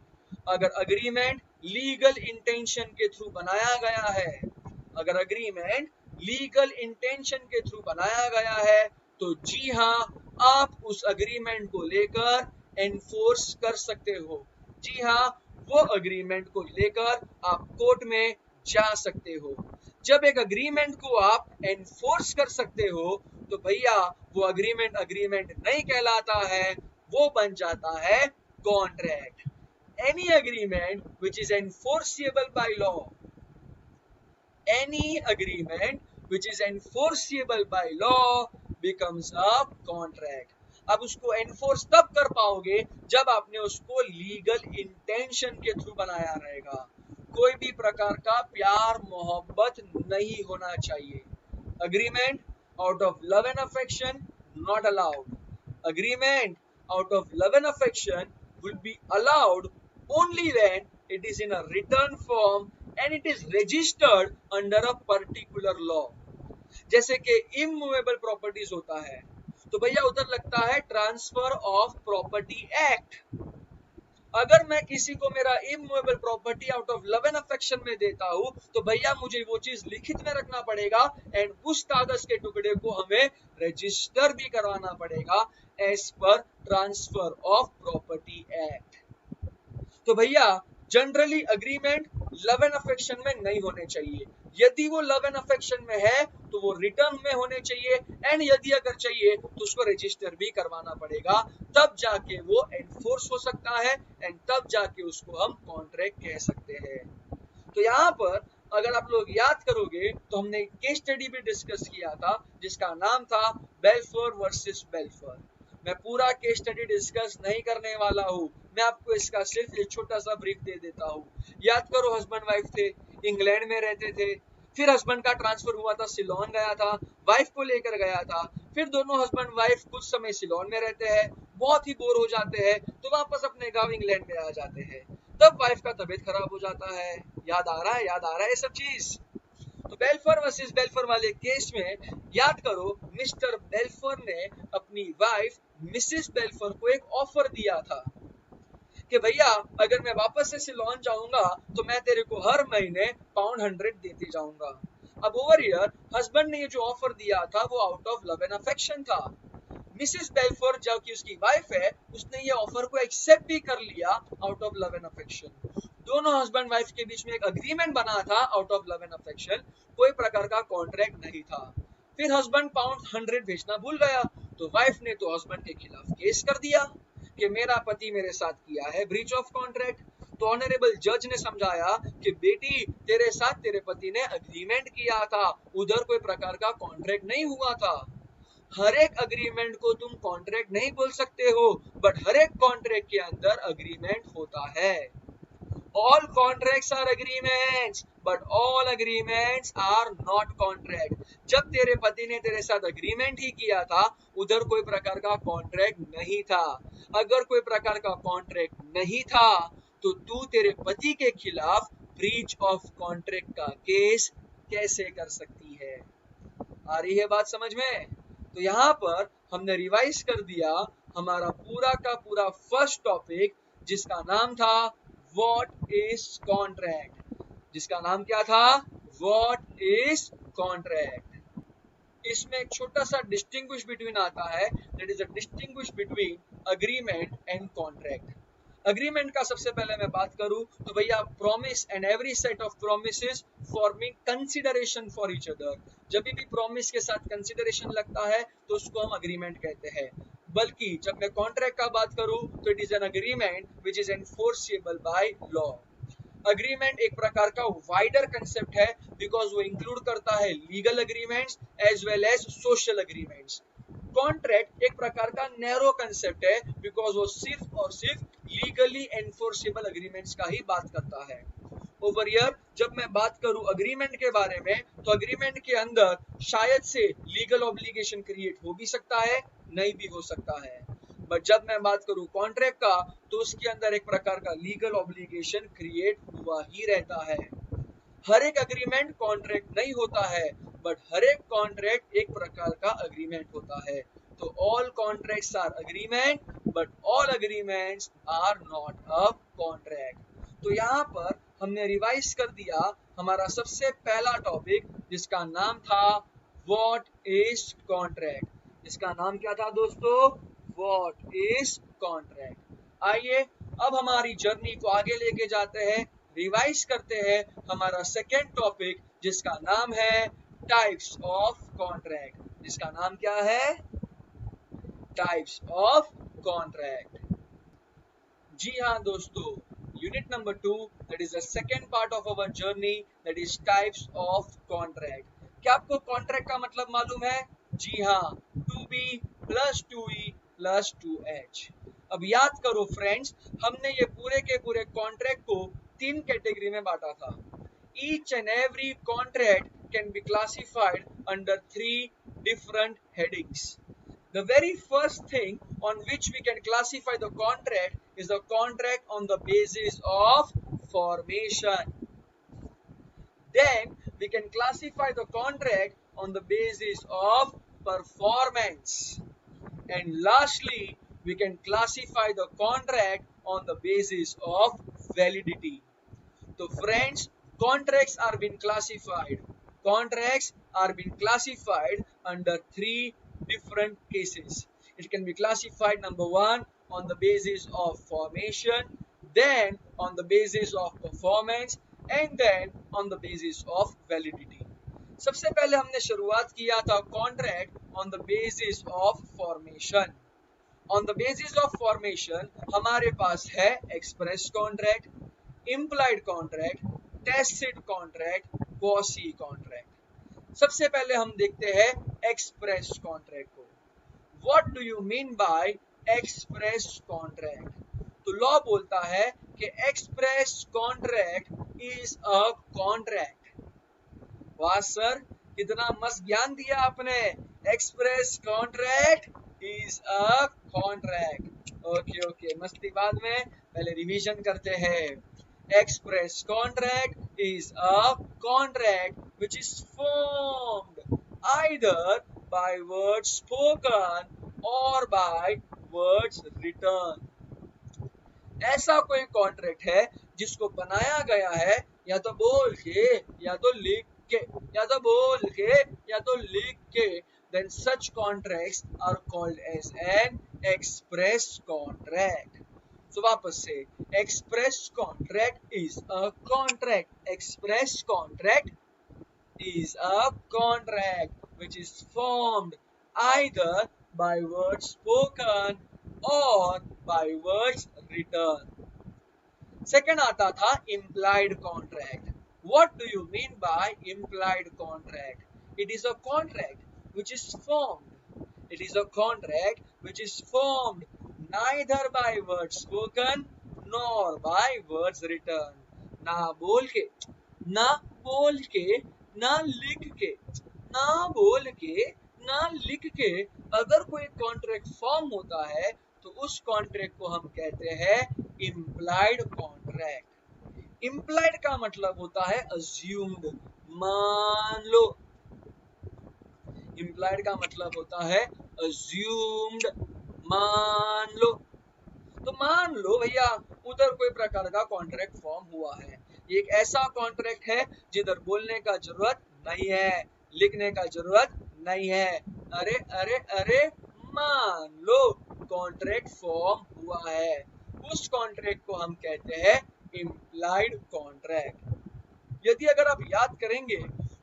अगर अग्रीमेंट लीगल इंटेंशन के through बनाया गया है, अगर अग्रीमेंट लीगल इंटेंशन के थ्रू बनाया गया है तो जी हाँ, आप उस अग्रीमेंट को लेकर एनफोर्स कर सकते हो। जी हाँ, वो अग्रीमेंट को लेकर आप कोर्ट में जा सकते हो। जब एक अग्रीमेंट को आप एनफोर्स कर सकते हो तो भैया वो अग्रीमेंट अग्रीमेंट नहीं कहलाता है, वो बन जाता है contract. Any agreement which is enforceable by law, any agreement which is enforceable by law becomes a contract. अब उसको एनफोर्स तब कर पाओगे जब आपने उसको लीगल इंटेंशन के थ्रू बनाया रहेगा। कोई भी प्रकार का प्यार मोहब्बत नहीं होना चाहिए। Agreement out of love and affection not allowed. Agreement out of love and affection will be allowed only when it is in a written form and it is registered under a particular law। जैसे कि immovable properties होता है तो भैया उधर लगता है transfer of property act. अगर मैं किसी को मेरा immovable property out of love and affection में देता हूं तो भैया मुझे वो चीज लिखित में रखना पड़ेगा एंड उस कागज के टुकड़े को हमें रजिस्टर भी करवाना पड़ेगा as per transfer of property act. तो भैया generally agreement love and affection में नहीं होने चाहिए। यदि वो लव एंड अफेक्शन में है तो वो रिटर्न में होने चाहिए एंड यदि अगर चाहिए तो उसको रजिस्टर भी करवाना पड़ेगा, तब जाके वो एनफोर्स हो सकता है एंड तब जाके उसको हम कॉन्ट्रैक्ट कह सकते हैं। तो यहाँ पर अगर आप लोग याद करोगे तो हमने एक केस स्टडी भी डिस्कस किया था जिसका नाम था बेल्फोर वर्सेस बेल्फोर। मैं पूरा केस स्टडी डिस्कस नहीं करने वाला हूँ, मैं आपको इसका सिर्फ एक छोटा सा ब्रीफ दे देता हूँ। याद करो, हस्बैंड वाइफ थे, इंग्लैंड में रहते थे, फिर हस्बैंड का ट्रांसफर हुआ था, सिलोन गया था, वाइफ को लेकर गया था, फिर दोनों हस्बैंड वाइफ कुछ समय सिलोन में रहते हैं, बहुत ही बोर हो जाते हैं तो वापस अपने गांव इंग्लैंड में आ जाते हैं। तब वाइफ का तबीयत खराब हो जाता है। याद आ रहा है, याद आ रहा है ये सब चीज? तो बेल्फोर वर्सेस बेल्फोर वाले केस में याद करो, मिस्टर बेल्फोर ने अपनी वाइफ मिसेस बेल्फोर को एक ऑफर दिया था कि भैया अगर मैं वापस से सिलोन जाऊंगा तो मैं तेरे को हर महीने £100 देते जाऊंगा। अब ओवर हियर हस्बैंड ने ये जो ऑफर दिया था वो out of love and affection था। मिसेस बेल्फोर जो कि उसकी वाइफ है, उसने ये ऑफर को एक्सेप्ट भी कर लिया out of love and affection. दोनों हस्बैंड वाइफ के बीच में एक अग्रीमेंट बना था out of love and affection, कोई प्रकार का कॉन्ट्रैक्ट नहीं था। फिर हस्बैंड £100 भेजना भूल गया तो वाइफ ने तो हस्बैंड के खिलाफ केस कर दिया कि मेरा पति मेरे साथ किया है ब्रीच ऑफ कॉन्ट्रैक्ट। तो ऑनरेबल जज ने समझाया कि बेटी तेरे साथ तेरे पति ने अग्रीमेंट किया था, उधर कोई प्रकार का कॉन्ट्रैक्ट नहीं हुआ था। हर एक अग्रीमेंट को तुम कॉन्ट्रैक्ट नहीं बोल सकते हो, बट हर एक कॉन्ट्रैक्ट के अंदर अग्रीमेंट होता है। All contracts are agreements, but all agreements are not contract। जब तेरे पति ने तेरे साथ अग्रीमेंट ही किया था, उधर कोई प्रकार का कॉन्ट्रैक्ट नहीं था। अगर कोई प्रकार का कॉन्ट्रैक्ट नहीं था तो तू तेरे पति के खिलाफ ब्रीच ऑफ कॉन्ट्रैक्ट का केस कैसे कर सकती है? आ रही है बात समझ में? तो यहाँ पर हमने रिवाइज कर दिया हमारा पूरा का पूरा फर्स्ट टॉपिक जिसका नाम था व्हाट इज कॉन्ट्रैक्ट। जिसका नाम क्या था? What is contract. इसमें एक छोटा सा डिस्टिंग्विश बिटवीन आता है, that is a distinguish between agreement and contract. Agreement का सबसे पहले मैं बात करूं तो भैया promise and every set of promises forming consideration for each other. जब भी प्रॉमिस के साथ कंसीडरेशन लगता है तो उसको हम अग्रीमेंट कहते हैं। बल्कि जब मैं कॉन्ट्रैक्ट का बात करूं तो it is an agreement which is enforceable by law. Agreement एक प्रकार का वाइडर कंसेप्ट है बिकॉज वो इंक्लूड करता है legal agreements as well as social agreements. Contract एक प्रकार का नैरो कंसेप्ट है बिकॉज वो सिर्फ और सिर्फ लीगली एनफोर्सेबल अग्रीमेंट्स का ही बात करता है। ओवर हियर जब मैं बात करूं अग्रीमेंट के बारे में तो अग्रीमेंट के अंदर शायद से लीगल ऑब्लिगेशन क्रिएट हो भी सकता है, नहीं भी हो सकता है। बट जब मैं बात करूं कॉन्ट्रैक्ट का तो उसके अंदर एक प्रकार का लीगल ऑब्लिगेशन क्रिएट हुआ ही रहता है। हर एक अग्रीमेंट कॉन्ट्रैक्ट नहीं होता है बट हर एक कॉन्ट्रैक्ट एक प्रकार का अग्रीमेंट होता है। तो all contracts are agreement but all agreements are not a contract. तो यहाँ पर हमने रिवाइज कर दिया हमारा सबसे पहला टॉपिक जिसका नाम था व्हाट इज कॉन्ट्रैक्ट। इसका नाम क्या था दोस्तों? What is contract. आइए अब हमारी जर्नी को आगे लेके जाते हैं, रिवाइज करते हैं हमारा सेकेंड टॉपिक जिसका नाम है टाइप्स ऑफ कॉन्ट्रैक्ट। जिसका नाम क्या है? Types of contract. जी हाँ दोस्तों, unit number 2 that is the second part of our journey that is types of contract. क्या आपको कॉन्ट्रैक्ट का मतलब मालूम है? जी हाँ, 2B + 2E + 2H। अब याद करो फ्रेंड्स, हमने ये पूरे के पूरे कॉन्ट्रैक्ट को 3 कैटेगरी में बांटा था। Each and every contract can be classified under 3 different headings. The very first thing on which we can classify the contract is the contract on the basis of formation. Then we can classify the contract on the basis of performance. And lastly, we can classify the contract on the basis of validity. So friends, contracts are being classified. Contracts are being classified under 3 different cases. It can be classified number 1 on the basis of formation, then on the basis of performance and then on the basis of validity. सबसे पहले हमने शुरुआत किया था contract on the basis of formation. On the basis of formation हमारे पास है express contract, implied contract, tacit contract, quasi contract. सबसे पहले हम देखते हैं एक्सप्रेस कॉन्ट्रैक्ट को। What do you mean by express contract? तो लॉ बोलता है कि express contract is a contract. वाह सर, कितना मस्त ज्ञान दिया आपने। Express contract is a contract. Okay, मस्ती बाद में, पहले रिवीजन करते हैं। Express contract is a contract which is formed either by words spoken or by words written. ऐसा कोई कॉन्ट्रैक्ट है जिसको बनाया गया है या तो बोल के या तो लिख के, या तो बोल के या तो लिख के, then such contracts are called as an express contract. So वापस से, express contract is a contract. Express contract is a contract which is formed either by words spoken or by words written. Second आता था implied contract. What do you mean by implied contract? It is a contract which is formed. It is a contract which is formed neither by words spoken nor by words written. ना बोल के, ना बोल के, ना लिख के, ना बोल के, ना लिख के अगर कोई कॉन्ट्रैक्ट फॉर्म होता है तो उस कॉन्ट्रैक्ट को हम कहते हैं इम्प्लाइड कॉन्ट्रैक्ट। इम्प्लाइड का मतलब होता है अज्यूम्ड, मान लो। इम्प्लाइड का मतलब होता है अज्यूम्ड, मान लो। तो मान लो भैया उधर कोई प्रकार का कॉन्ट्रैक्ट फॉर्म हुआ है। ये एक ऐसा कॉन्ट्रैक्ट है जिधर बोलने का जरूरत नहीं है, लिखने का जरूरत नहीं है। अरे अरे अरे, मान लो कॉन्ट्रैक्ट फॉर्म हुआ है, उस कॉन्ट्रैक्ट को हम कहते हैं इम्प्लाइड कॉन्ट्रैक्ट। यदि अगर आप याद करेंगे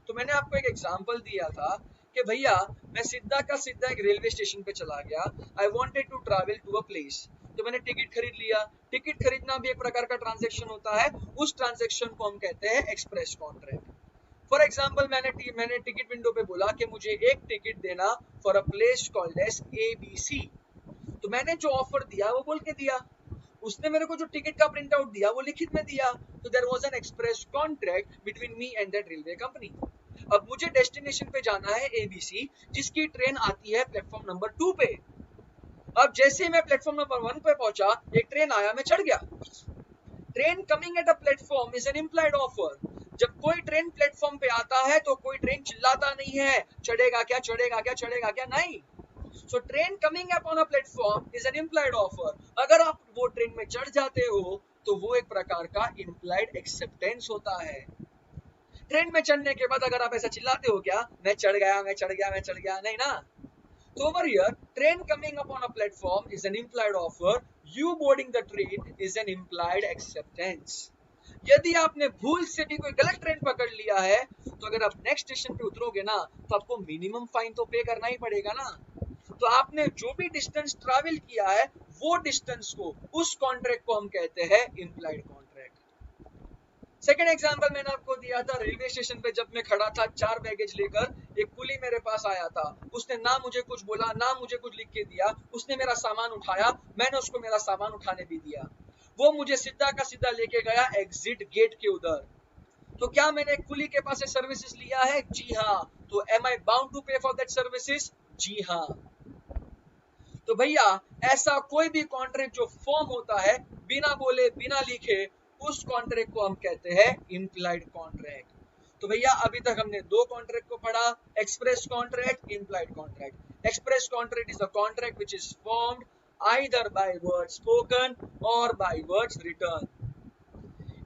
तो मैंने आपको एक एग्जांपल दिया था कि भैया मैं सीधा का सीधा एक रेलवे स्टेशन पे चला गया। I wanted to travel to a place. तो मैंने टिकट खरीद लिया। टिकट खरीदना भी एक प्रकार का ट्रांजैक्शन होता है, उस ट्रांजैक्शन को हम कहते हैं एक्सप्रेस कॉन्ट्रैक्ट। फॉर एग्जाम्पल मैंने टिकट विंडो पे बोला कि मुझे एक टिकट देना for a place called as ABC। तो मैंने जो ऑफर दिया वो बोल के दिया, उसने मेरे को जो टिकट का प्रिंट आउट दिया वो लिखित में दिया। तो there was an express contract between me and that railway company. अब मुझे डेस्टिनेशन पे जाना है ABC, जिसकी ट्रेन आती है प्लेटफॉर्म नंबर 2 पे। अब जैसे मैं प्लेटफॉर्म नंबर 1 पे पहुंचा, एक ट्रेन आया, मैं चढ़ गया। Train coming at a platform is an implied offer. जब कोई ट्रेन प्लेटफॉर्म पे आता है तो कोई ट्रेन चिल्लाता नहीं है चढ़ेगा क्या, चढ़ेगा क्या, चढ़ेगा क्या, नहीं। So train coming upon a platform is an implied offer. अगर आप वो ट्रेन में चढ़ जाते हो तो वो एक प्रकार का इम्प्लाइड एक्सेप्टेंस होता है। ट्रेन में चढ़ने के बाद अगर आप ऐसा चिल्लाते हो क्या, मैं चढ़ गया, मैं चढ़ गया, मैं चढ़ गया, नहीं ना। So over here, train coming upon a platform is an implied offer. You boarding the train is an implied acceptance. यदि आपने भूल से भी कोई गलत ट्रेन पकड़ लिया है तो अगर आप नेक्स्ट स्टेशन पे उतरोगे ना तो आपको मिनिमम फाइन तो पे करना ही पड़ेगा ना। तो आपने जो भी डिस्टेंस ट्रैवल किया है वो डिस्टेंस को, उस कॉन्ट्रैक्ट को हम कहते हैं इम्प्लाइड कॉन्ट्रैक्ट। सेकेंड एग्जाम्पल मैंने आपको दिया था रेलवे स्टेशन पे, जब मैं खड़ा था 4 बैगेज लेकर, एक कुली मेरे पास आया था। उसने ना मुझे कुछ बोला ना मुझे कुछ लिख के दिया, उसने मेरा सामान उठाया, मैंने उसको मेरा सामान उठाने भी दिया। वो मुझे सीधा का सीधा लेके गया एग्जिट गेट के उधर। तो क्या मैंने कुली के पास से सर्विसेज लिया है? जी हाँ। तो M I bound to pay for that services? जी हाँ। तो भैया ऐसा कोई भी कॉन्ट्रैक्ट जो फॉर्म होता है बिना बोले बिना लिखे, उस कॉन्ट्रैक्ट को हम कहते हैं इम्प्लाइड कॉन्ट्रैक्ट। तो भैया अभी तक हमने दो कॉन्ट्रैक्ट को पढ़ा, express contract, implied contract. Express contract is a contract which is formed either by words spoken or by words written.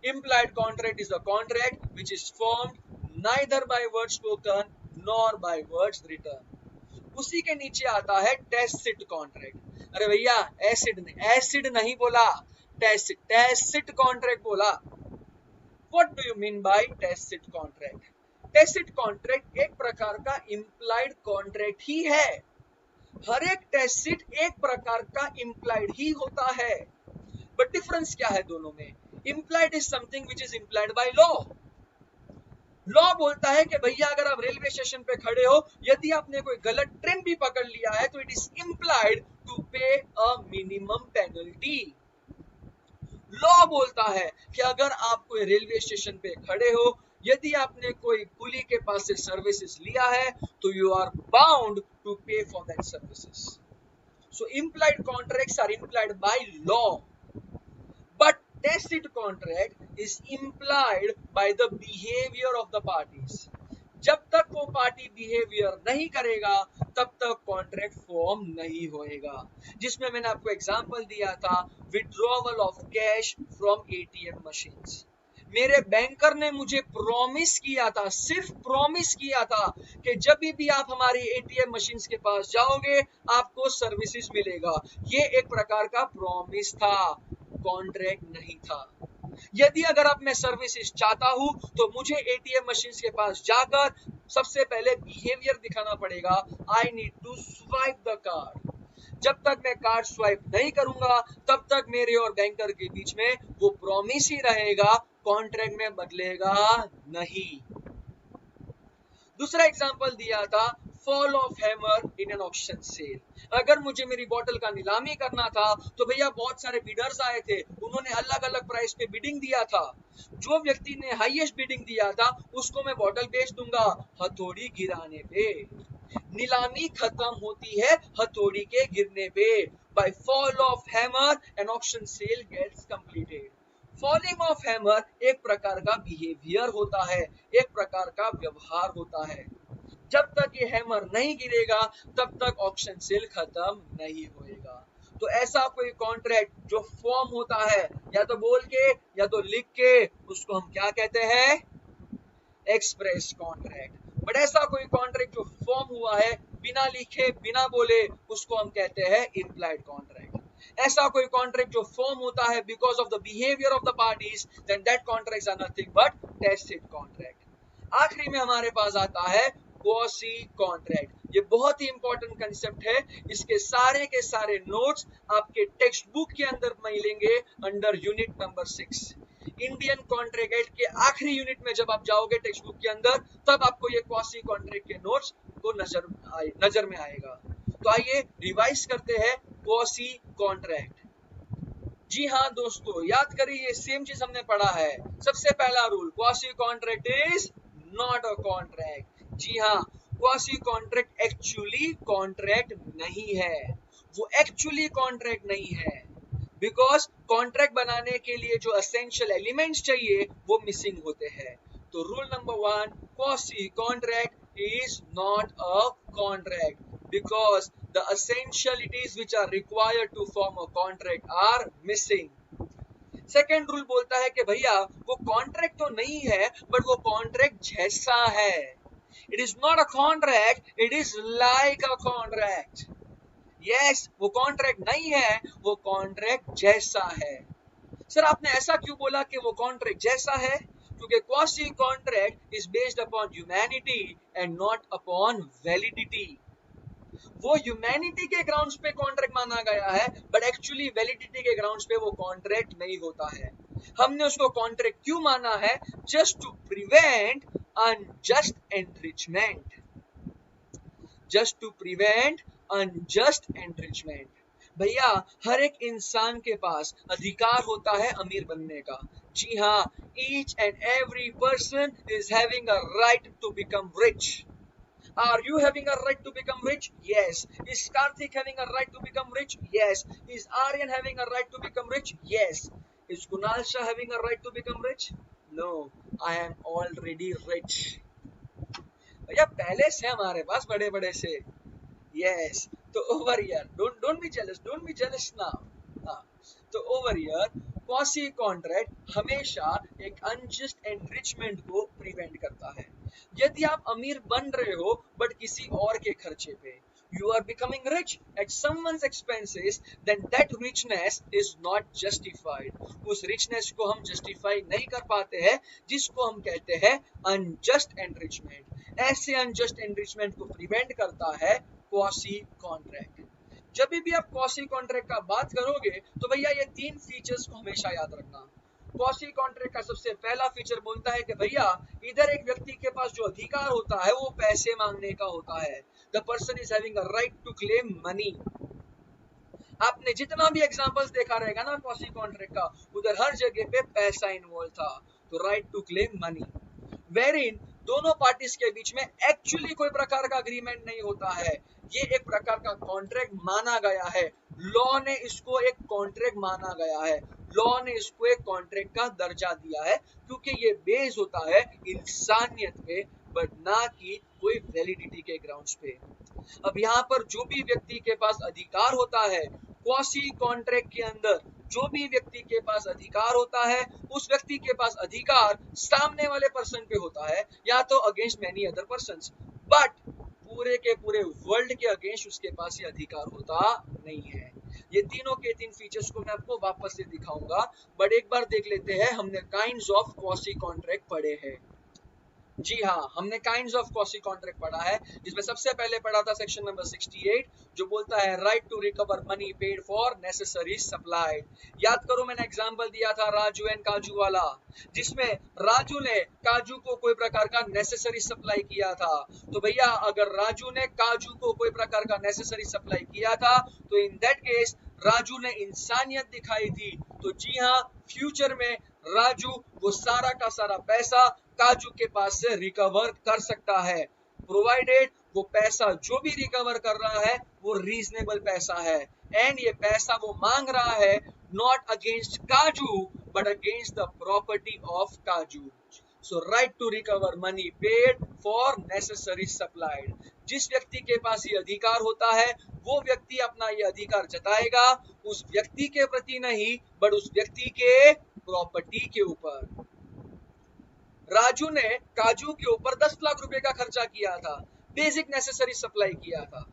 Implied contract is a contract which is formed neither by words spoken nor by words written. उसी के नीचे आता है tacit contract. अरे भैया acid नहीं बोला, tacit contract बोला। What do you mean by tacit contract? Tacit contract एक प्रकार का इम्प्लाइड कॉन्ट्रैक्ट ही है। हर एक टैसिट एक प्रकार का इम्प्लाइड ही होता है। बट डिफरेंस क्या है दोनों में? Implied is something which is implied by law. Law बोलता है कि भैया अगर आप रेलवे स्टेशन पे खड़े हो, यदि आपने कोई गलत ट्रेन भी पकड़ लिया है तो इट इज इम्प्लाइड टू पे अ मिनिमम पेनल्टी। लॉ बोलता है कि अगर आप कोई रेलवे स्टेशन पे खड़े हो, यदि आपने कोई कुली के पास से सर्विसेज लिया है तो you are bound to pay for that services. So implied contracts are implied by law, but tacit contract is implied by the behavior of the parties. जब तक वो पार्टी बिहेवियर नहीं करेगा तब तक कॉन्ट्रैक्ट फॉर्म नहीं होएगा। जिसमें मैंने आपको एग्जांपल दिया था withdrawal of cash from ATM machines. मेरे बैंकर ने मुझे प्रॉमिस किया था, सिर्फ प्रॉमिस किया था कि जब भी आप हमारी एटीएम मशीन्स के पास जाओगे आपको सर्विसेज मिलेगा। ये एक प्रकार का प्रॉमिस था, कॉन्ट्रैक्ट नहीं था। यदि अगर आप मैं सर्विसेज चाहता हूं तो मुझे एटीएम मशीन्स के पास जाकर सबसे पहले बिहेवियर दिखाना पड़ेगा। I need to swipe the card. जब तक मैं कार्ड स्वाइप नहीं करूंगा तब तक मेरे और बैंकर के बीच में वो प्रॉमिस ही रहेगा, कॉन्ट्रैक्ट में बदलेगा नहीं। दूसरा एग्जांपल दिया था fall of hammer in an auction sale. अगर मुझे मेरी बोतल का नीलामी करना था तो भैया बहुत सारे बिडर्स आए थे, उन्होंने अलग अलग प्राइस पे बिडिंग दिया था। जो व्यक्ति ने हाईएस्ट बिडिंग दिया था उसको मैं बोतल बेच दूंगा हथौड़ी गिराने पे। नीलामी खत्म होती है हथौड़ी के गिरने पे। By fall of hammer an auction sale gets completed. Falling of hammer एक प्रकार का बिहेवियर होता है, एक प्रकार का व्यवहार होता है। जब तक ये हैमर नहीं गिरेगा तब तक ऑक्शन सेल खत्म नहीं होएगा। तो ऐसा कोई कॉन्ट्रैक्ट जो फॉर्म होता है या तो बोल के या तो लिख के, उसको हम क्या कहते हैं? Express contract. बट ऐसा कोई कॉन्ट्रैक्ट जो फॉर्म हुआ है बिना लिखे बिना बोले, उसको हम कहते हैं इम्प्लाइड कॉन्ट्रैक्ट। ऐसा कोई कॉन्ट्रैक्ट जो फॉर्म होता है because of the behaviour of the parties, then that contracts are nothing but tacit contract. आखिरी में हमारे पास आता है क्वासी कॉन्ट्रैक्ट। ये बहुत ही इंपॉर्टेंट कंसेप्ट है, इसके सारे के सारे नोट्स आपके टेक्स्ट बुक के अंदर मिलेंगे under unit number 6। Indian contract act के आखिरी यूनिट में जब आप जाओगे टेक्स्ट बुक के अंदर, तब आपको ये क्वासी कॉन्ट्रैक्ट के नोट्स को नजर में आएगा। तो आइए रिवाइज करते हैं क्वासी कॉन्ट्रैक्ट। जी हाँ दोस्तों, याद करिए, सेम चीज हमने पढ़ा है। सबसे पहला rule, quasi contract is not a contract. जी हाँ, क्वासी कॉन्ट्रैक्ट एक्चुअली कॉन्ट्रैक्ट नहीं है, वो एक्चुअली कॉन्ट्रैक्ट नहीं है, बिकॉज कॉन्ट्रैक्ट बनाने के लिए जो एसेंशियल एलिमेंट्स चाहिए वो मिसिंग होते हैं। तो rule number 1, quasi contract is not a contract because the essentialities which are required to form a contract are missing. Second rule बोलता है कि भैया वो कॉन्ट्रैक्ट तो नहीं है, बट वो कॉन्ट्रैक्ट जैसा है। It is not a contract, it is like a contract. Yes, वो कॉन्ट्रैक्ट नहीं है, वो कॉन्ट्रैक्ट जैसा है। सर आपने ऐसा क्यों बोला कि वो कॉन्ट्रैक्ट जैसा है? क्योंकि quasi contract is based upon humanity and not upon validity. वो ह्यूमैनिटी के ग्राउंड्स पे कॉन्ट्रैक्ट माना गया है, बट एक्चुअली वैलिडिटी के ग्राउंड्स पे वो कॉन्ट्रैक्ट नहीं होता है। हमने उसको कॉन्ट्रैक्ट क्यों माना है? Just to prevent unjust enrichment. Just to prevent unjust enrichment. भैया हर एक इंसान के पास अधिकार होता है अमीर बनने का। जी हाँ, each and every person is having a right to become rich. Are you having a right to become rich? Yes. Is Karthik having a right to become rich? Yes. Is Aryan having a right to become rich? Yes. Is Kunal Shah having a right to become rich? No. I am already rich. भैया पहले से हमारे पास बड़े बड़े से। Yes. तो over here, don't be jealous. Don't be jealous now. हाँ. तो over here, क्वासी कॉन्ट्रैक्ट हमेशा एक अनजस्ट एनरिचमेंट को प्रिवेंट करता है। यदि आप अमीर बन रहे हो बट किसी और के खर्चे पे, you are becoming rich at someone's expenses, then that richness is not justified. उस richness को हम justify नहीं कर पाते हैं, जिसको हम कहते हैं unjust enrichment। ऐसे unjust enrichment को prevent करता है क्वासी कॉन्ट्रैक्ट। जब भी आप क्वासी कॉन्ट्रैक्ट का बात करोगे तो भैया ये 3 फीचर्स को हमेशा याद रखना। क्वासी कॉन्ट्रैक्ट का सबसे पहला फीचर बोलता है कि भैया इधर एक व्यक्ति के पास जो अधिकार होता है वो पैसे मांगने का होता है। The person is having a right to claim money. आपने जितना भी एग्जांपल्स देखा रहेगा ना क्वासी कॉन्ट्रैक्ट का, उधर हर जगह पे पैसा इन्वॉल्व था। तो राइट टू क्लेम मनी, वेरिन दोनों पार्टीज के बीच में एक्चुअली कोई प्रकार का अग्रीमेंट नहीं होता है, ये एक प्रकार का कॉन्ट्रैक्ट माना गया है। लॉ ने इसको एक कॉन्ट्रैक्ट माना गया है, लॉ ने इसको एक कॉन्ट्रैक्ट का दर्जा दिया है, क्योंकि ये बेस होता है इंसानियत पे, बट ना कि कोई वैलिडिटी के ग्राउंड्स पे। अब यहाँ पर जो भी व्यक्ति के पास अधिकार होता है, क्वासी कॉन्ट्रैक्ट के अंदर जो भी व्यक्ति के पास अधिकार होता है, उस व्यक्ति के पास अधिकार सामने वाले पर्सन पे होता है, या तो against many other persons, but पूरे के पूरे वर्ल्ड के अगेंस्ट उसके पास ये अधिकार होता नहीं है। ये तीनों के 3 फीचर्स को मैं आपको वापस से दिखाऊंगा, बट एक बार देख लेते हैं हमने काइंड्स ऑफ क्वासी कॉन्ट्रैक्ट पढ़े हैं। जी हाँ, हमने काइंड्स ऑफ क्वासी कॉन्ट्रैक्ट पढ़ा है, जिसमें सबसे पहले पढ़ा था सेक्शन नंबर 68, जो बोलता है right to recover money paid for necessary supplied. याद करो, मैंने एग्जांपल दिया था राजू एंड काजू वाला, जिसमें राजू ने काजू को कोई प्रकार का नेसेसरी सप्लाई किया था। तो भैया अगर राजू ने काजू को कोई प्रकार का नेसेसरी सप्लाई किया था, तो इन दैट केस राजू ने इंसानियत दिखाई थी। तो जी हाँ, फ्यूचर में राजू वो सारा का सारा पैसा काजू के पास से रिकवर कर सकता है, प्रोवाइडेड वो पैसा जो भी रिकवर कर रहा है वो रीजनेबल पैसा है, एंड ये पैसा वो मांग रहा है not against kaju but against the property of kaju. So right to recover money paid for necessary supplied. जिस व्यक्ति के पास ये अधिकार होता है, वो व्यक्ति अपना ये अधिकार जताएगा उस व्यक्ति के प्रति नहीं, बट उस व्यक्ति के प्रॉपर्टी के ऊपर। राजू ने काजू के ऊपर 10 लाख रुपए का खर्चा किया था, बेसिक नेसेसरी सप्लाई किया था।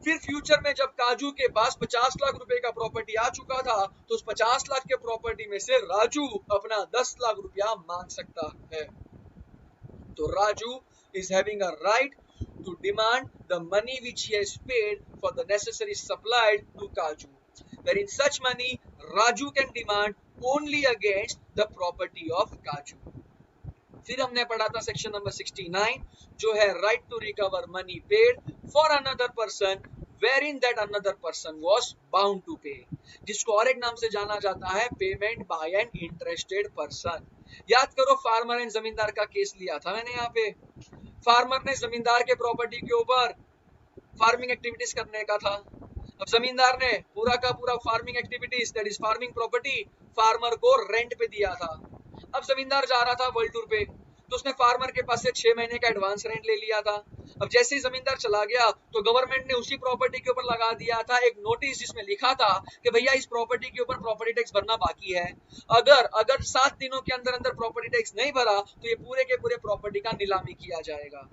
फिर फ्यूचर में जब काजू के पास 50 लाख रुपए का प्रॉपर्टी आ चुका था, तो उस 50 लाख के प्रॉपर्टी में से राजू अपना 10 लाख रुपया मांग सकता है। तो Raju is having a right to demand the money which he has paid for the necessary supplied to Kaju, wherein such money Raju can demand only against the property of Kaju. फिर हमने पढ़ा था सेक्शन नंबर 69 जो है right to recover money paid for another person wherein that another person was bound to pay, जिसको और एक नाम से जाना जाता है payment by an interested person. याद करो फार्मर एंड जमींदार का केस लिया था मैंने यहाँ पे। फार्मर ने जमींदार के प्रॉपर्टी के ऊपर फार्मिंग एक्टिविटीज करने का था। अब जमींदार ने पूरा का पूरा farming activities that is farming property farmer को रेंट पे दिया था। अब जमींदार जा रहा था वर्ल्ड टूर पे, तो उसने फार्मर के पास से 6 महीने का एडवांस रेंट ले लिया था। अब जैसे ही जमींदार चला गया तो गवर्नमेंट ने उसी प्रॉपर्टी के ऊपर लगा दिया था एक नोटिस जिसमें लिखा था कि भैया इस प्रॉपर्टी के ऊपर प्रॉपर्टी टैक्स भरना बाकी है। अगर 7 दिनों के अंदर अंदर प्रॉपर्टी टैक्स नहीं भरा तो ये पूरे के पूरे प्रॉपर्टी का नीलामी किया जाएगा।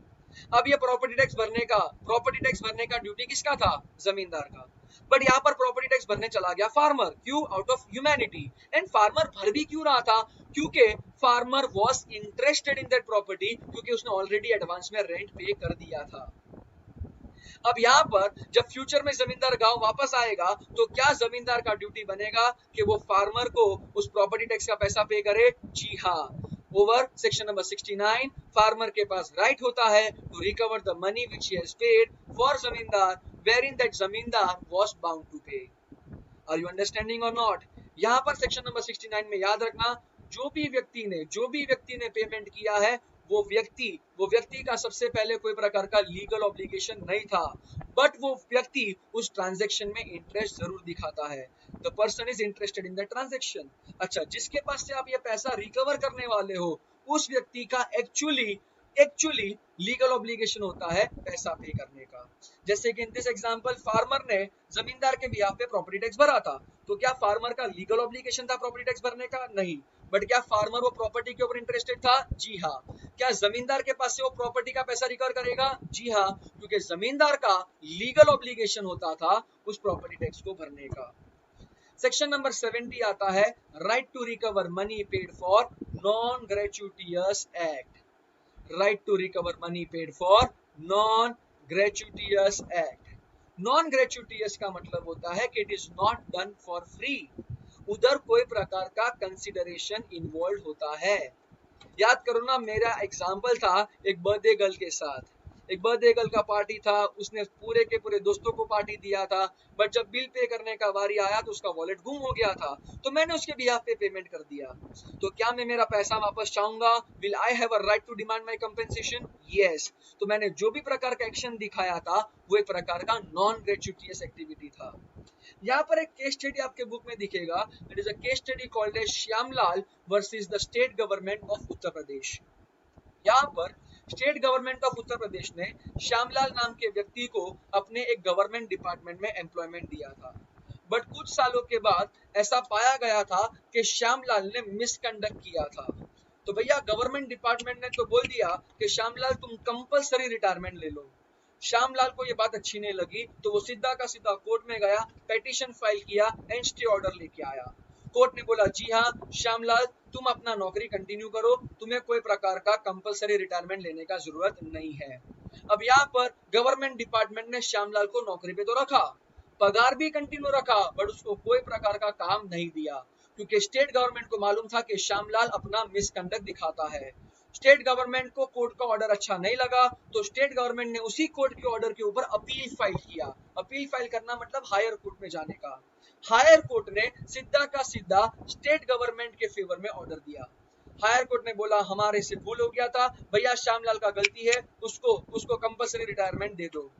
अब ये प्रॉपर्टी टैक्स भरने का ड्यूटी किसका था? जमींदार का। बट यहाँ पर प्रॉपर्टी टैक्स भरने चला गया फार्मर, क्यों? Out of humanity. And farmer भर भी क्यों रहा था? क्योंकि farmer was interested in that property, क्योंकि उसने ऑलरेडी एडवांस में रेंट पे कर दिया था। अब यहाँ पर जब फ्यूचर में जमींदार गांव वापस आएगा तो क्या जमींदार का ड्यूटी बनेगा कि वो फार्मर को उस प्रॉपर्टी टैक्स का पैसा पे करे? जी हाँ। ओवर सेक्शन नंबर 69 फार्मर के पास राइट होता है to recover the money which he has paid for zamindar wherein that zamindar was bound to pay. Are you understanding or not? यहाँ पर सेक्शन नंबर 69 में याद रखना जो भी व्यक्ति ने पेमेंट किया है वो व्यक्ति का सबसे पहले कोई प्रकार का लीगल ऑब्लिगेशन नहीं था, बट वो व्यक्ति उस ट्रांजैक्शन में इंटरेस्ट जरूर दिखाता है। The person is interested in the transaction. अच्छा, जिसके पास से आप ये पैसा रिकवर करने वाले हो उस व्यक्ति का एक्चुअली लीगल ऑब्लिगेशन होता है पैसा पे करने का। जैसे कि इन दिस एग्जांपल फार्मर ने जमींदार के बिहाफ पे प्रॉपर्टी टैक्स भरा था, तो क्या फार्मर का लीगल ऑब्लिगेशन था प्रॉपर्टी टैक्स भरने का? नहीं। बट क्या फार्मर वो प्रॉपर्टी के ऊपर इंटरेस्टेड था? जी हाँ। क्या जमींदार के पास से वो प्रॉपर्टी का पैसा रिकवर करेगा? जी हाँ, क्योंकि जमींदार का लीगल ऑब्लिगेशन होता था उस प्रॉपर्टी टैक्स को भरने का। सेक्शन नंबर 70 आता है right to recover money paid for non gratuitous act. Right to recover money paid for non gratuitous act. Non gratuitous का मतलब होता है कि it is not done for free, उधर कोई प्रकार का कंसिडरेशन इन्वॉल्व होता है। याद करो ना, मेरा एग्जाम्पल था एक बर्थडे गर्ल के साथ। एक बर्थडे गर्ल का पार्टी था, उसने पूरे के पूरे दोस्तों को पार्टी दिया था, बट जब बिल पे करने का बारी आया तो उसका वॉलेट गुम हो गया था, तो मैंने उसके बिहाफ पे पेमेंट कर दिया। तो क्या मैं मेरा पैसा वापस चाहूंगा? Will I have a right to demand my compensation? Yes. तो मैंने जो भी प्रकार का एक्शन दिखाया था वो एक प्रकार का नॉन ग्रेचुटियस एक्टिविटी था। यहाँ पर एक केस स्टडी आपके बुक में दिखेगा, it is a case study called as Shyamlal versus the state government of Uttar Pradesh. यहाँ पर state government of Uttar Pradesh ने श्यामलाल नाम के व्यक्ति को अपने एक गवर्नमेंट डिपार्टमेंट में एम्प्लॉयमेंट दिया था, बट कुछ सालों के बाद ऐसा पाया गया था कि श्यामलाल ने मिसकंडक्ट किया था। तो भैया गवर्नमेंट डिपार्टमेंट ने तो बोल दिया कि श्यामलाल तुम कंपलसरी रिटायरमेंट ले लो। श्यामलाल को ये बात अच्छी नहीं लगी, तो वो सीधा का सीधा कोर्ट में गया, पेटिशन फाइल किया एंड स्टे ऑर्डर लेके आया। कोर्ट ने बोला जी हाँ श्यामलाल तुम अपना नौकरी कंटिन्यू करो, तुम्हें कोई प्रकार का कंपलसरी रिटायरमेंट लेने का जरूरत नहीं है। अब यहाँ पर गवर्नमेंट डिपार्टमेंट ने श्यामलाल को नौकरी पे तो रखा, पगार भी कंटिन्यू रखा, बट उसको कोई प्रकार का काम नहीं दिया, क्योंकि स्टेट गवर्नमेंट को मालूम था कि श्यामलाल अपना मिसकंडक्ट दिखाता है। स्टेट गवर्नमेंट को कोर्ट का ऑर्डर अच्छा नहीं लगा, तो स्टेट गवर्नमेंट ने उसी कोर्ट के ऑर्डर के ऊपर अपील फाइल किया। अपील फाइल करना मतलब हायर कोर्ट में जाने का। हायर कोर्ट ने सीधा का सीधा स्टेट गवर्नमेंट के फेवर में ऑर्डर दिया। हायर कोर्ट ने बोला हमारे से भूल हो गया था भैया, श्यामलाल का गलती है, उसको कंपलसरी रिटायरमेंट दे दो।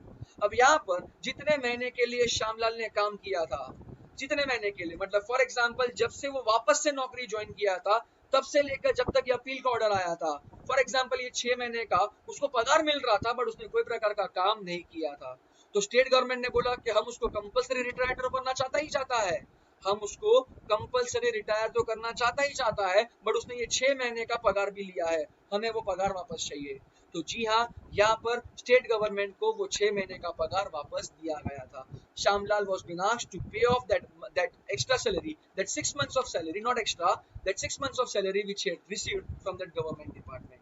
अब यहाँ पर जितने महीने के लिए श्यामलाल ने काम किया था, जितने महीने के लिए मतलब फॉर एग्जाम्पल जब से वो वापस से नौकरी ज्वाइन किया था तब से लेकर जब तक ये अपील का ऑर्डर आया था, फॉर एग्जाम्पल ये 6 महीने का उसको पगार मिल रहा था, बट उसने कोई प्रकार का काम नहीं किया था। तो स्टेट गवर्नमेंट ने बोला कि हम उसको कंपलसरी रिटायर तो करना चाहता है, हम उसको कंपलसरी रिटायर तो करना चाहता है, बट उसने ये 6 महीने का पगार भी लिया है, हमें वो पगार वापस चाहिए। तो जी हाँ, यहाँ पर स्टेट गवर्नमेंट को वो 6 महीने का पगार वापस दिया गया था। Shyamlal was been asked to pay off that extra salary, that 6 months of salary, not extra, that 6 months of salary which he had received from that government department.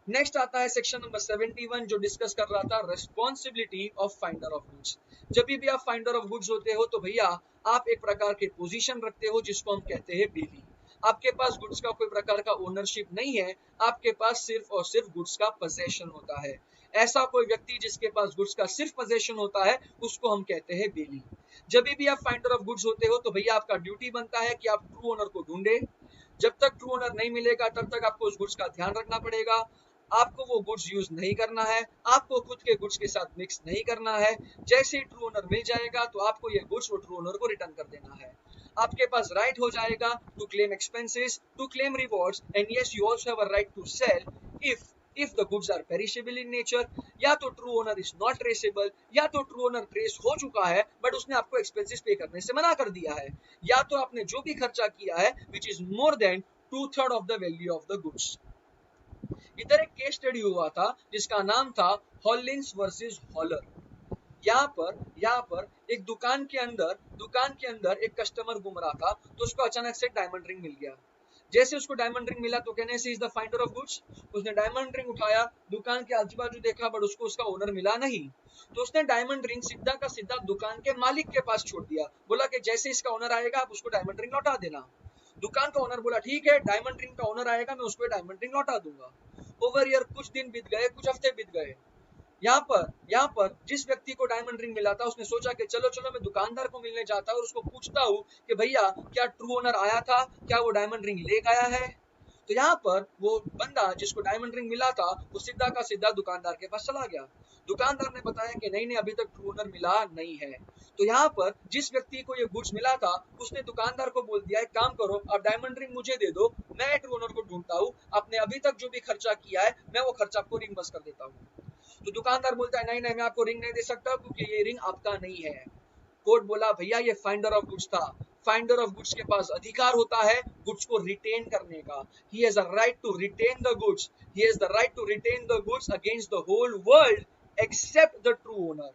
Next आता है सेक्शन नंबर 71 जो डिस्कस कर रहा था responsibility of finder of goods. जब भी आप finder of goods होते हो तो भैया आप एक प्रकार के पोजीशन रखते हो जिसको हम कहते हैं बेली। आपके पास गुड्स का कोई प्रकार का ओनरशिप नहीं है, आपके पास सिर्फ और सिर्फ गुड्स का पोजेशन होता है। ऐसा कोई व्यक्ति जिसके पास गुड्स का सिर्फ पोजेशन होता है उसको हम कहते हैं बेली। जब भी आप फाइंडर ऑफ गुड्स होते हो तो भैया आपका ड्यूटी बनता है कि आप ट्रू ओनर को ढूंढे। जब तक ट्रू ओनर नहीं मिलेगा तब तक आपको उस गुड्स का ध्यान रखना पड़ेगा। आपको वो गुड्स यूज नहीं करना है, आपको खुद के गुड्स के साथ मिक्स नहीं करना है। जैसे ही ट्रू ओनर मिल जाएगा तो आपको ये गुड्स वो ट्रू ओनर को रिटर्न कर देना है। आपके पास राइट हो जाएगा to claim expenses, to claim rewards and yes you also have a right to sell if the goods are perishable in nature, या तो true owner is not traceable, या तो ट्रू ओनर ट्रेस हो चुका है but उसने आपको expenses पे करने से मना कर दिया है, या तो आपने जो भी खर्चा किया है which is more than 2/3 of the value of the goods. इधर एक केस स्टडी हुआ था जिसका नाम था हॉलिंस वर्सेस हॉलर। यहाँ पर एक दुकान के अंदर एक कस्टमर घूम रहा था तो उसको अचानक से डायमंड रिंग मिल गया। जैसे उसको डायमंड रिंग मिला तो कहने से is the finder of goods. उसने डायमंड रिंग उठाया, दुकान के आजू बाजू देखा बट उसको उसका ओनर मिला नहीं, तो उसने डायमंड रिंग सीधा का सीधा दुकान के मालिक के पास छोड़ दिया। बोला कि जैसे इसका ओनर आएगा आप उसको डायमंड रिंग लौटा देना। दुकान का ओनर बोला ठीक है, डायमंड रिंग का ओनर आएगा मैं उसको डायमंड रिंग लौटा दूंगा। ओवर ईयर कुछ दिन बीत गए, कुछ हफ्ते बीत गए। यहाँ पर जिस व्यक्ति को डायमंड रिंग मिला था उसने सोचा कि चलो चलो मैं दुकानदार को मिलने जाता हूँ और उसको पूछता हूँ कि भैया क्या ट्रू ओनर आया था, क्या वो डायमंड रिंग ले गया है। तो यहाँ पर वो बंदा जिसको डायमंड रिंग मिला था वो सीधा का सीधा दुकानदार के पास चला गया। दुकानदार ने बताया कि नहीं अभी तक ट्रू ओनर मिला नहीं है। तो यहाँ पर जिस व्यक्ति को ये गुड्स मिला था उसने दुकानदार को बोल दिया एक काम करो आप डायमंड रिंग मुझे दे दो, मैं ट्रू ओनर को ढूंढता हूँ, आपने अभी तक जो भी खर्चा किया है मैं वो खर्चा आपको रिंबर्स कर देता हूँ। तो दुकानदार बोलता है नहीं मैं आपको रिंग नहीं दे सकता क्योंकि ये रिंग आपका नहीं है। कोर्ट बोला भैया ये फाइंडर ऑफ गुड्स था, फाइंडर ऑफ गुड्स के पास अधिकार होता है गुड्स को रिटेन करने का। He has a right to retain the goods, he has the right to retain the goods against the whole world except the true owner.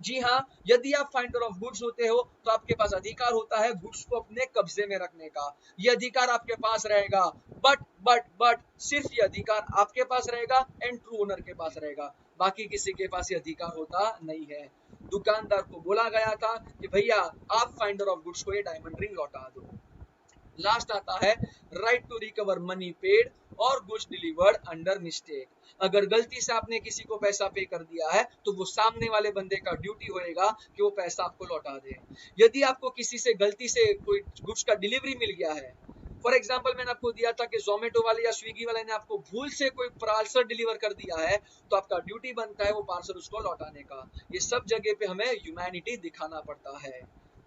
जी हाँ, यदि आप फाइंडर ऑफ गुड्स होते हो तो आपके पास अधिकार होता है गुड्स को अपने कब्जे में रखने का। ये अधिकार आपके पास रहेगा बट सिर्फ ये अधिकार आपके पास रहेगा एंड ट्रू ओनर के पास रहेगा, बाकी किसी के पास ये अधिकार होता नहीं है। दुकानदार को बोला गया था कि भैया आप फाइंडर ऑफ गुड्स को ये डायमंड रिंग लौटा दो। लास्ट आता है right to recover money paid और गुड्स डिलीवर्ड अंडर मिस्टेक। अगर गलती से आपने किसी को पैसा पे कर दिया है तो वो सामने वाले बंदे का ड्यूटी होएगा कि वो पैसा आपको लौटा दे। यदि आपको किसी से गलती से कोई गुड्स का डिलीवरी मिल गया है, फॉर एग्जाम्पल मैंने आपको दिया था कि जोमेटो वाले या स्विगी वाले ने आपको भूल से कोई पार्सल डिलीवर कर दिया है तो आपका ड्यूटी बनता है वो पार्सल उसको लौटाने का। ये सब जगह पे हमें ह्यूमैनिटी दिखाना पड़ता है।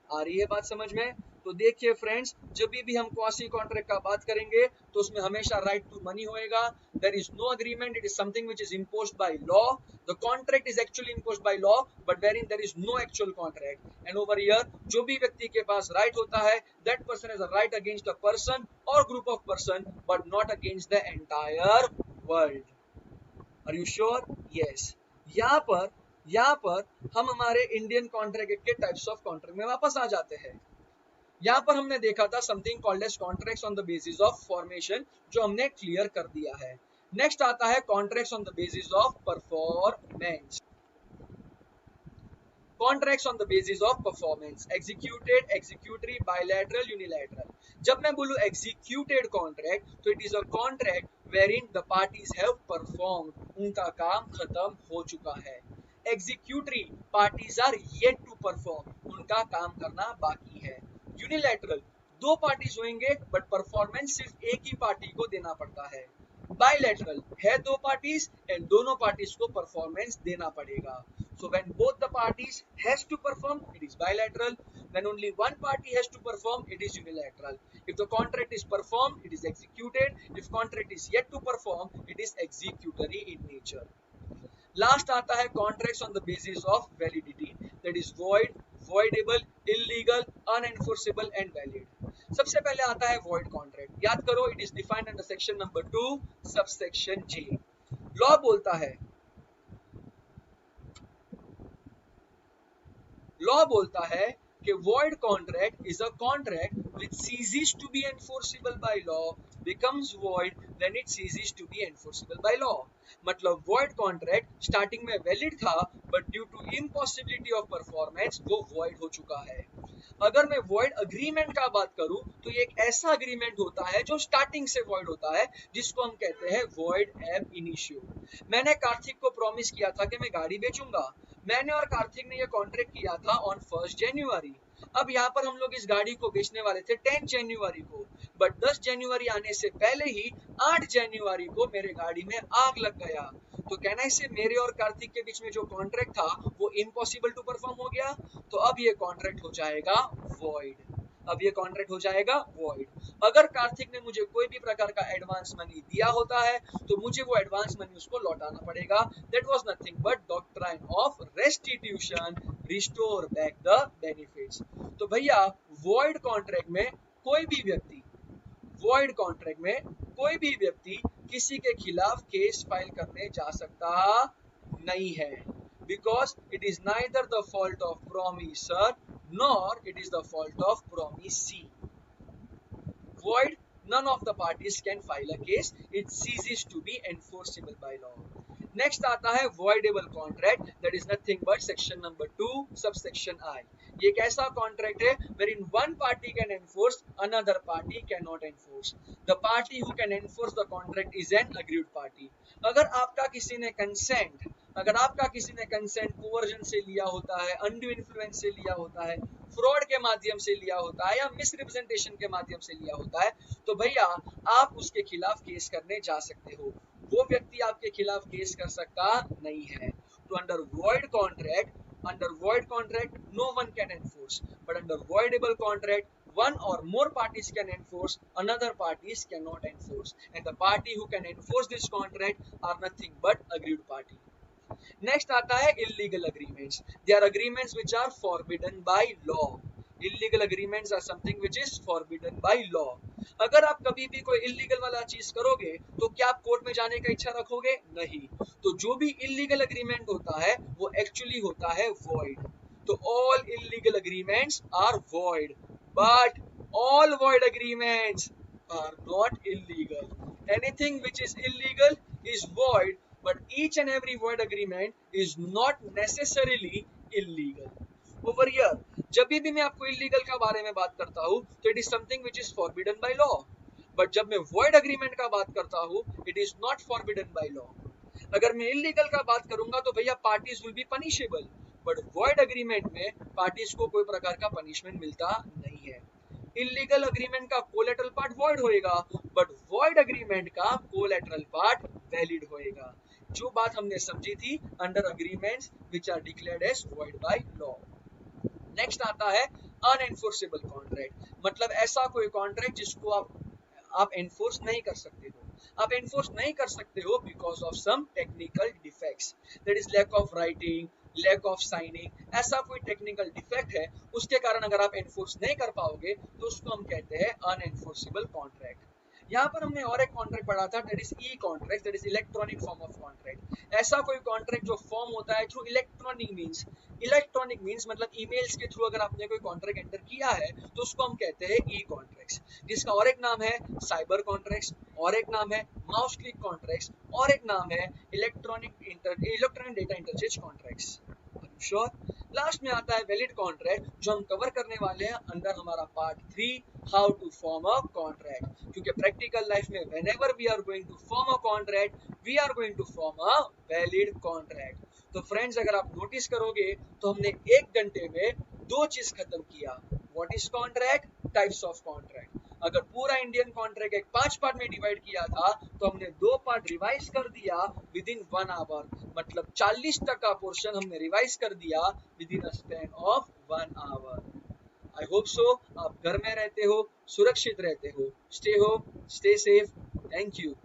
आ रही है बात समझ में? तो देखिए फ्रेंड्स, जब भी हम क्वासी कॉन्ट्रैक्ट का बात करेंगे तो उसमें हमेशा राइट टू मनी होएगा। There is no agreement, it is something which is imposed by law. The contract is actually imposed by law but wherein there is no actual contract. And over here जो भी व्यक्ति के पास right होता है that person has a right against a person or group of person but not against the entire world. Are you sure? Yes. यहाँ पर हम हमारे इंडियन कॉन्ट्रैक्ट के टाइप्स ऑफ कॉन्ट्रैक्ट में वापस आ जाते हैं। यहाँ पर हमने देखा था something called as contracts on the basis of formation, जो हमने क्लियर कर दिया है। नेक्स्ट आता है contracts on the basis of performance. Contracts on the basis of performance, executed, executory, bilateral, unilateral. जब मैं बोलूं एग्जीक्यूटेड कॉन्ट्रैक्ट तो it is a contract wherein the parties have performed, उनका काम खत्म हो चुका है। Executory, parties are yet to perform, उनका काम करना बाकी है। यूनिलैटरल, दो पार्टीज होंगे बट परफॉर्मेंस सिर्फ एक ही पार्टी को देना पड़ता है। बायलैटरल है दो पार्टीज एंड दोनों पार्टीज को परफॉर्मेंस देना पड़ेगा। So when both the parties has to perform, it is bilateral. When only one party has to perform, it is unilateral. If the contract is performed, it is executed. If contract is yet to perform, it is executory in nature. Last आता है contracts on the basis of validity, that is void, voidable, illegal, unenforceable and valid. सबसे पहले आता है void contract. याद करो, it is defined under section number 2, subsection J. Law बोलता है कि void contract is a contract which ceases to be enforceable by law, becomes void then it ceases to be enforceable by law. मतलब void contract starting में valid था but due to impossibility of performance वो void हो चुका है. अगर मैं void agreement का बात करूं तो ये एक ऐसा agreement होता है जो स्टार्टिंग से void होता है, जिसको हम कहते हैं void ab initio. मैंने कार्तिक को प्रॉमिस किया था कि मैं गाड़ी बेचूंगा. मैंने और कार्तिक ने ये कॉन्ट्रैक्ट किया था ऑन 1 जनवरी. अब यहाँ पर हम लोग इस गाड़ी को बेचने वाले थे 10 जनवरी को, बट 10 जनवरी आने से पहले ही 8 जनवरी को मेरे गाड़ी में आग लग गया. तो कहना इससे मेरे और कार्तिक के बीच में जो कॉन्ट्रैक्ट था वो इम्पॉसिबल टू परफॉर्म हो गया. तो अब ये कॉन्ट्रैक्ट हो जाएगा void. अब ये कॉन्ट्रैक्ट हो जाएगा void. अगर कार्तिक ने मुझे कोई भी प्रकार का एडवांस मनी दिया होता है तो मुझे वो एडवांस मनी उसको लौटाना पड़ेगा. That was nothing but doctrine of restitution, restore back the benefits. तो भैया void कॉन्ट्रैक्ट में कोई भी व्यक्ति void कॉन्ट्रैक्ट में कोई भी व्यक्ति किसी के खिलाफ केस फाइल करने जा सकता नहीं है, because it is neither the fault of promisor nor it is the fault of promisee. Void, none of the parties can file a case, it ceases to be enforceable by law. Next आता है voidable contract, that is nothing but section number 2 subsection I. ये एक ऐसा contract है wherein one party can enforce, another party cannot enforce. The party who can enforce the contract is an aggrieved party. अगर आपका किसी ने consent coercion से लिया होता है, अनड्यू इन्फ्लुएंस से लिया होता है, फ्रॉड के माध्यम से लिया होता है या मिसरिप्रेजेंटेशन के माध्यम से लिया होता है, तो भैया आप उसके खिलाफ केस करने जा सकते हो. वो व्यक्ति आपके खिलाफ केस कर सकता नहीं है. तो under void contract no one can enforce, but under voidable contract one or more parties can enforce, another parties cannot enforce, and the party who can enforce this contract are nothing but aggrieved party. Next आता है illegal agreements. They are agreements which are forbidden by law. Illegal agreements are something which is forbidden by law. अगर आप कभी भी कोई illegal वाला चीज करोगे तो क्या आप कोर्ट में जाने का इच्छा रखोगे? नहीं. तो जो भी इलीगल अग्रीमेंट होता है वो एक्चुअली होता है void. तो all illegal agreements are void, but all void agreements are not illegal. Anything which is illegal is void, but each and every void agreement is not necessarily illegal. Over here, जब भी मैं आपको illegal का बारे में बात करता हूँ तो it is something which is forbidden bye law, but जब मैं void agreement का बात करता हूँ it is not forbidden by law. अगर मैं इलीगल का बात करूंगा तो भैया parties will be punishable, but void agreement में पार्टीज को कोई प्रकार का पनिशमेंट मिलता नहीं है. इलीगल अग्रीमेंट का कोलेटरल पार्ट void होएगा, बट void agreement का कोलेटरल पार्ट वैलिड होएगा. जो बात हमने समझी थी under agreements which are declared as void by law. Next आता है अनएनफोर्सेबल कॉन्ट्रैक्ट. मतलब ऐसा कोई कॉन्ट्रैक्ट जिसको आप एनफोर्स नहीं कर सकते हो. आप एनफोर्स नहीं कर सकते हो because of some technical defects, that is lack of writing, lack of signing. ऐसा कोई टेक्निकल डिफेक्ट है उसके कारण अगर आप एनफोर्स नहीं कर पाओगे तो उसको हम कहते हैं अनएनफोर्सेबल कॉन्ट्रैक्ट. यहाँ पर हमने और एक कॉन्ट्रैक्ट पढ़ा था, that is E contract, that is electronic form of contract. ऐसा कोई कॉन्ट्रैक्ट जो फॉर्म होता है through electronic means. Electronic means मतलब ईमेल्स के थ्रू अगर आपने कोई कॉन्ट्रैक्ट एंटर किया है तो उसको हम कहते हैं ई कॉन्ट्रैक्ट्स, जिसका और एक नाम है साइबर कॉन्ट्रैक्ट्स, और एक नाम है माउस क्लिक कॉन्ट्रैक्ट्स, और एक नाम है electronic data interchange contracts. Sure. Last में आता है वैलिड कॉन्ट्रैक्ट जो हम कवर करने वाले हैं अंडर हमारा part 3 how to form a contract. क्योंकि प्रैक्टिकल लाइफ में whenever we are going to form a contract we are going to form a valid contract. तो फ्रेंड्स अगर आप नोटिस करोगे तो हमने 1 घंटे में 2 चीज खत्म किया. What is contract, types of contract. अगर पूरा इंडियन कॉन्ट्रैक्ट एक 5 पार्ट में डिवाइड किया था तो हमने 2 पार्ट रिवाइज कर दिया विद इन 1 आवर. मतलब 40 तक का पोर्शन हमने रिवाइज कर दिया within a span of 1 hour. I hope so आप घर में रहते हो, सुरक्षित रहते हो. Stay home, stay safe. Thank you.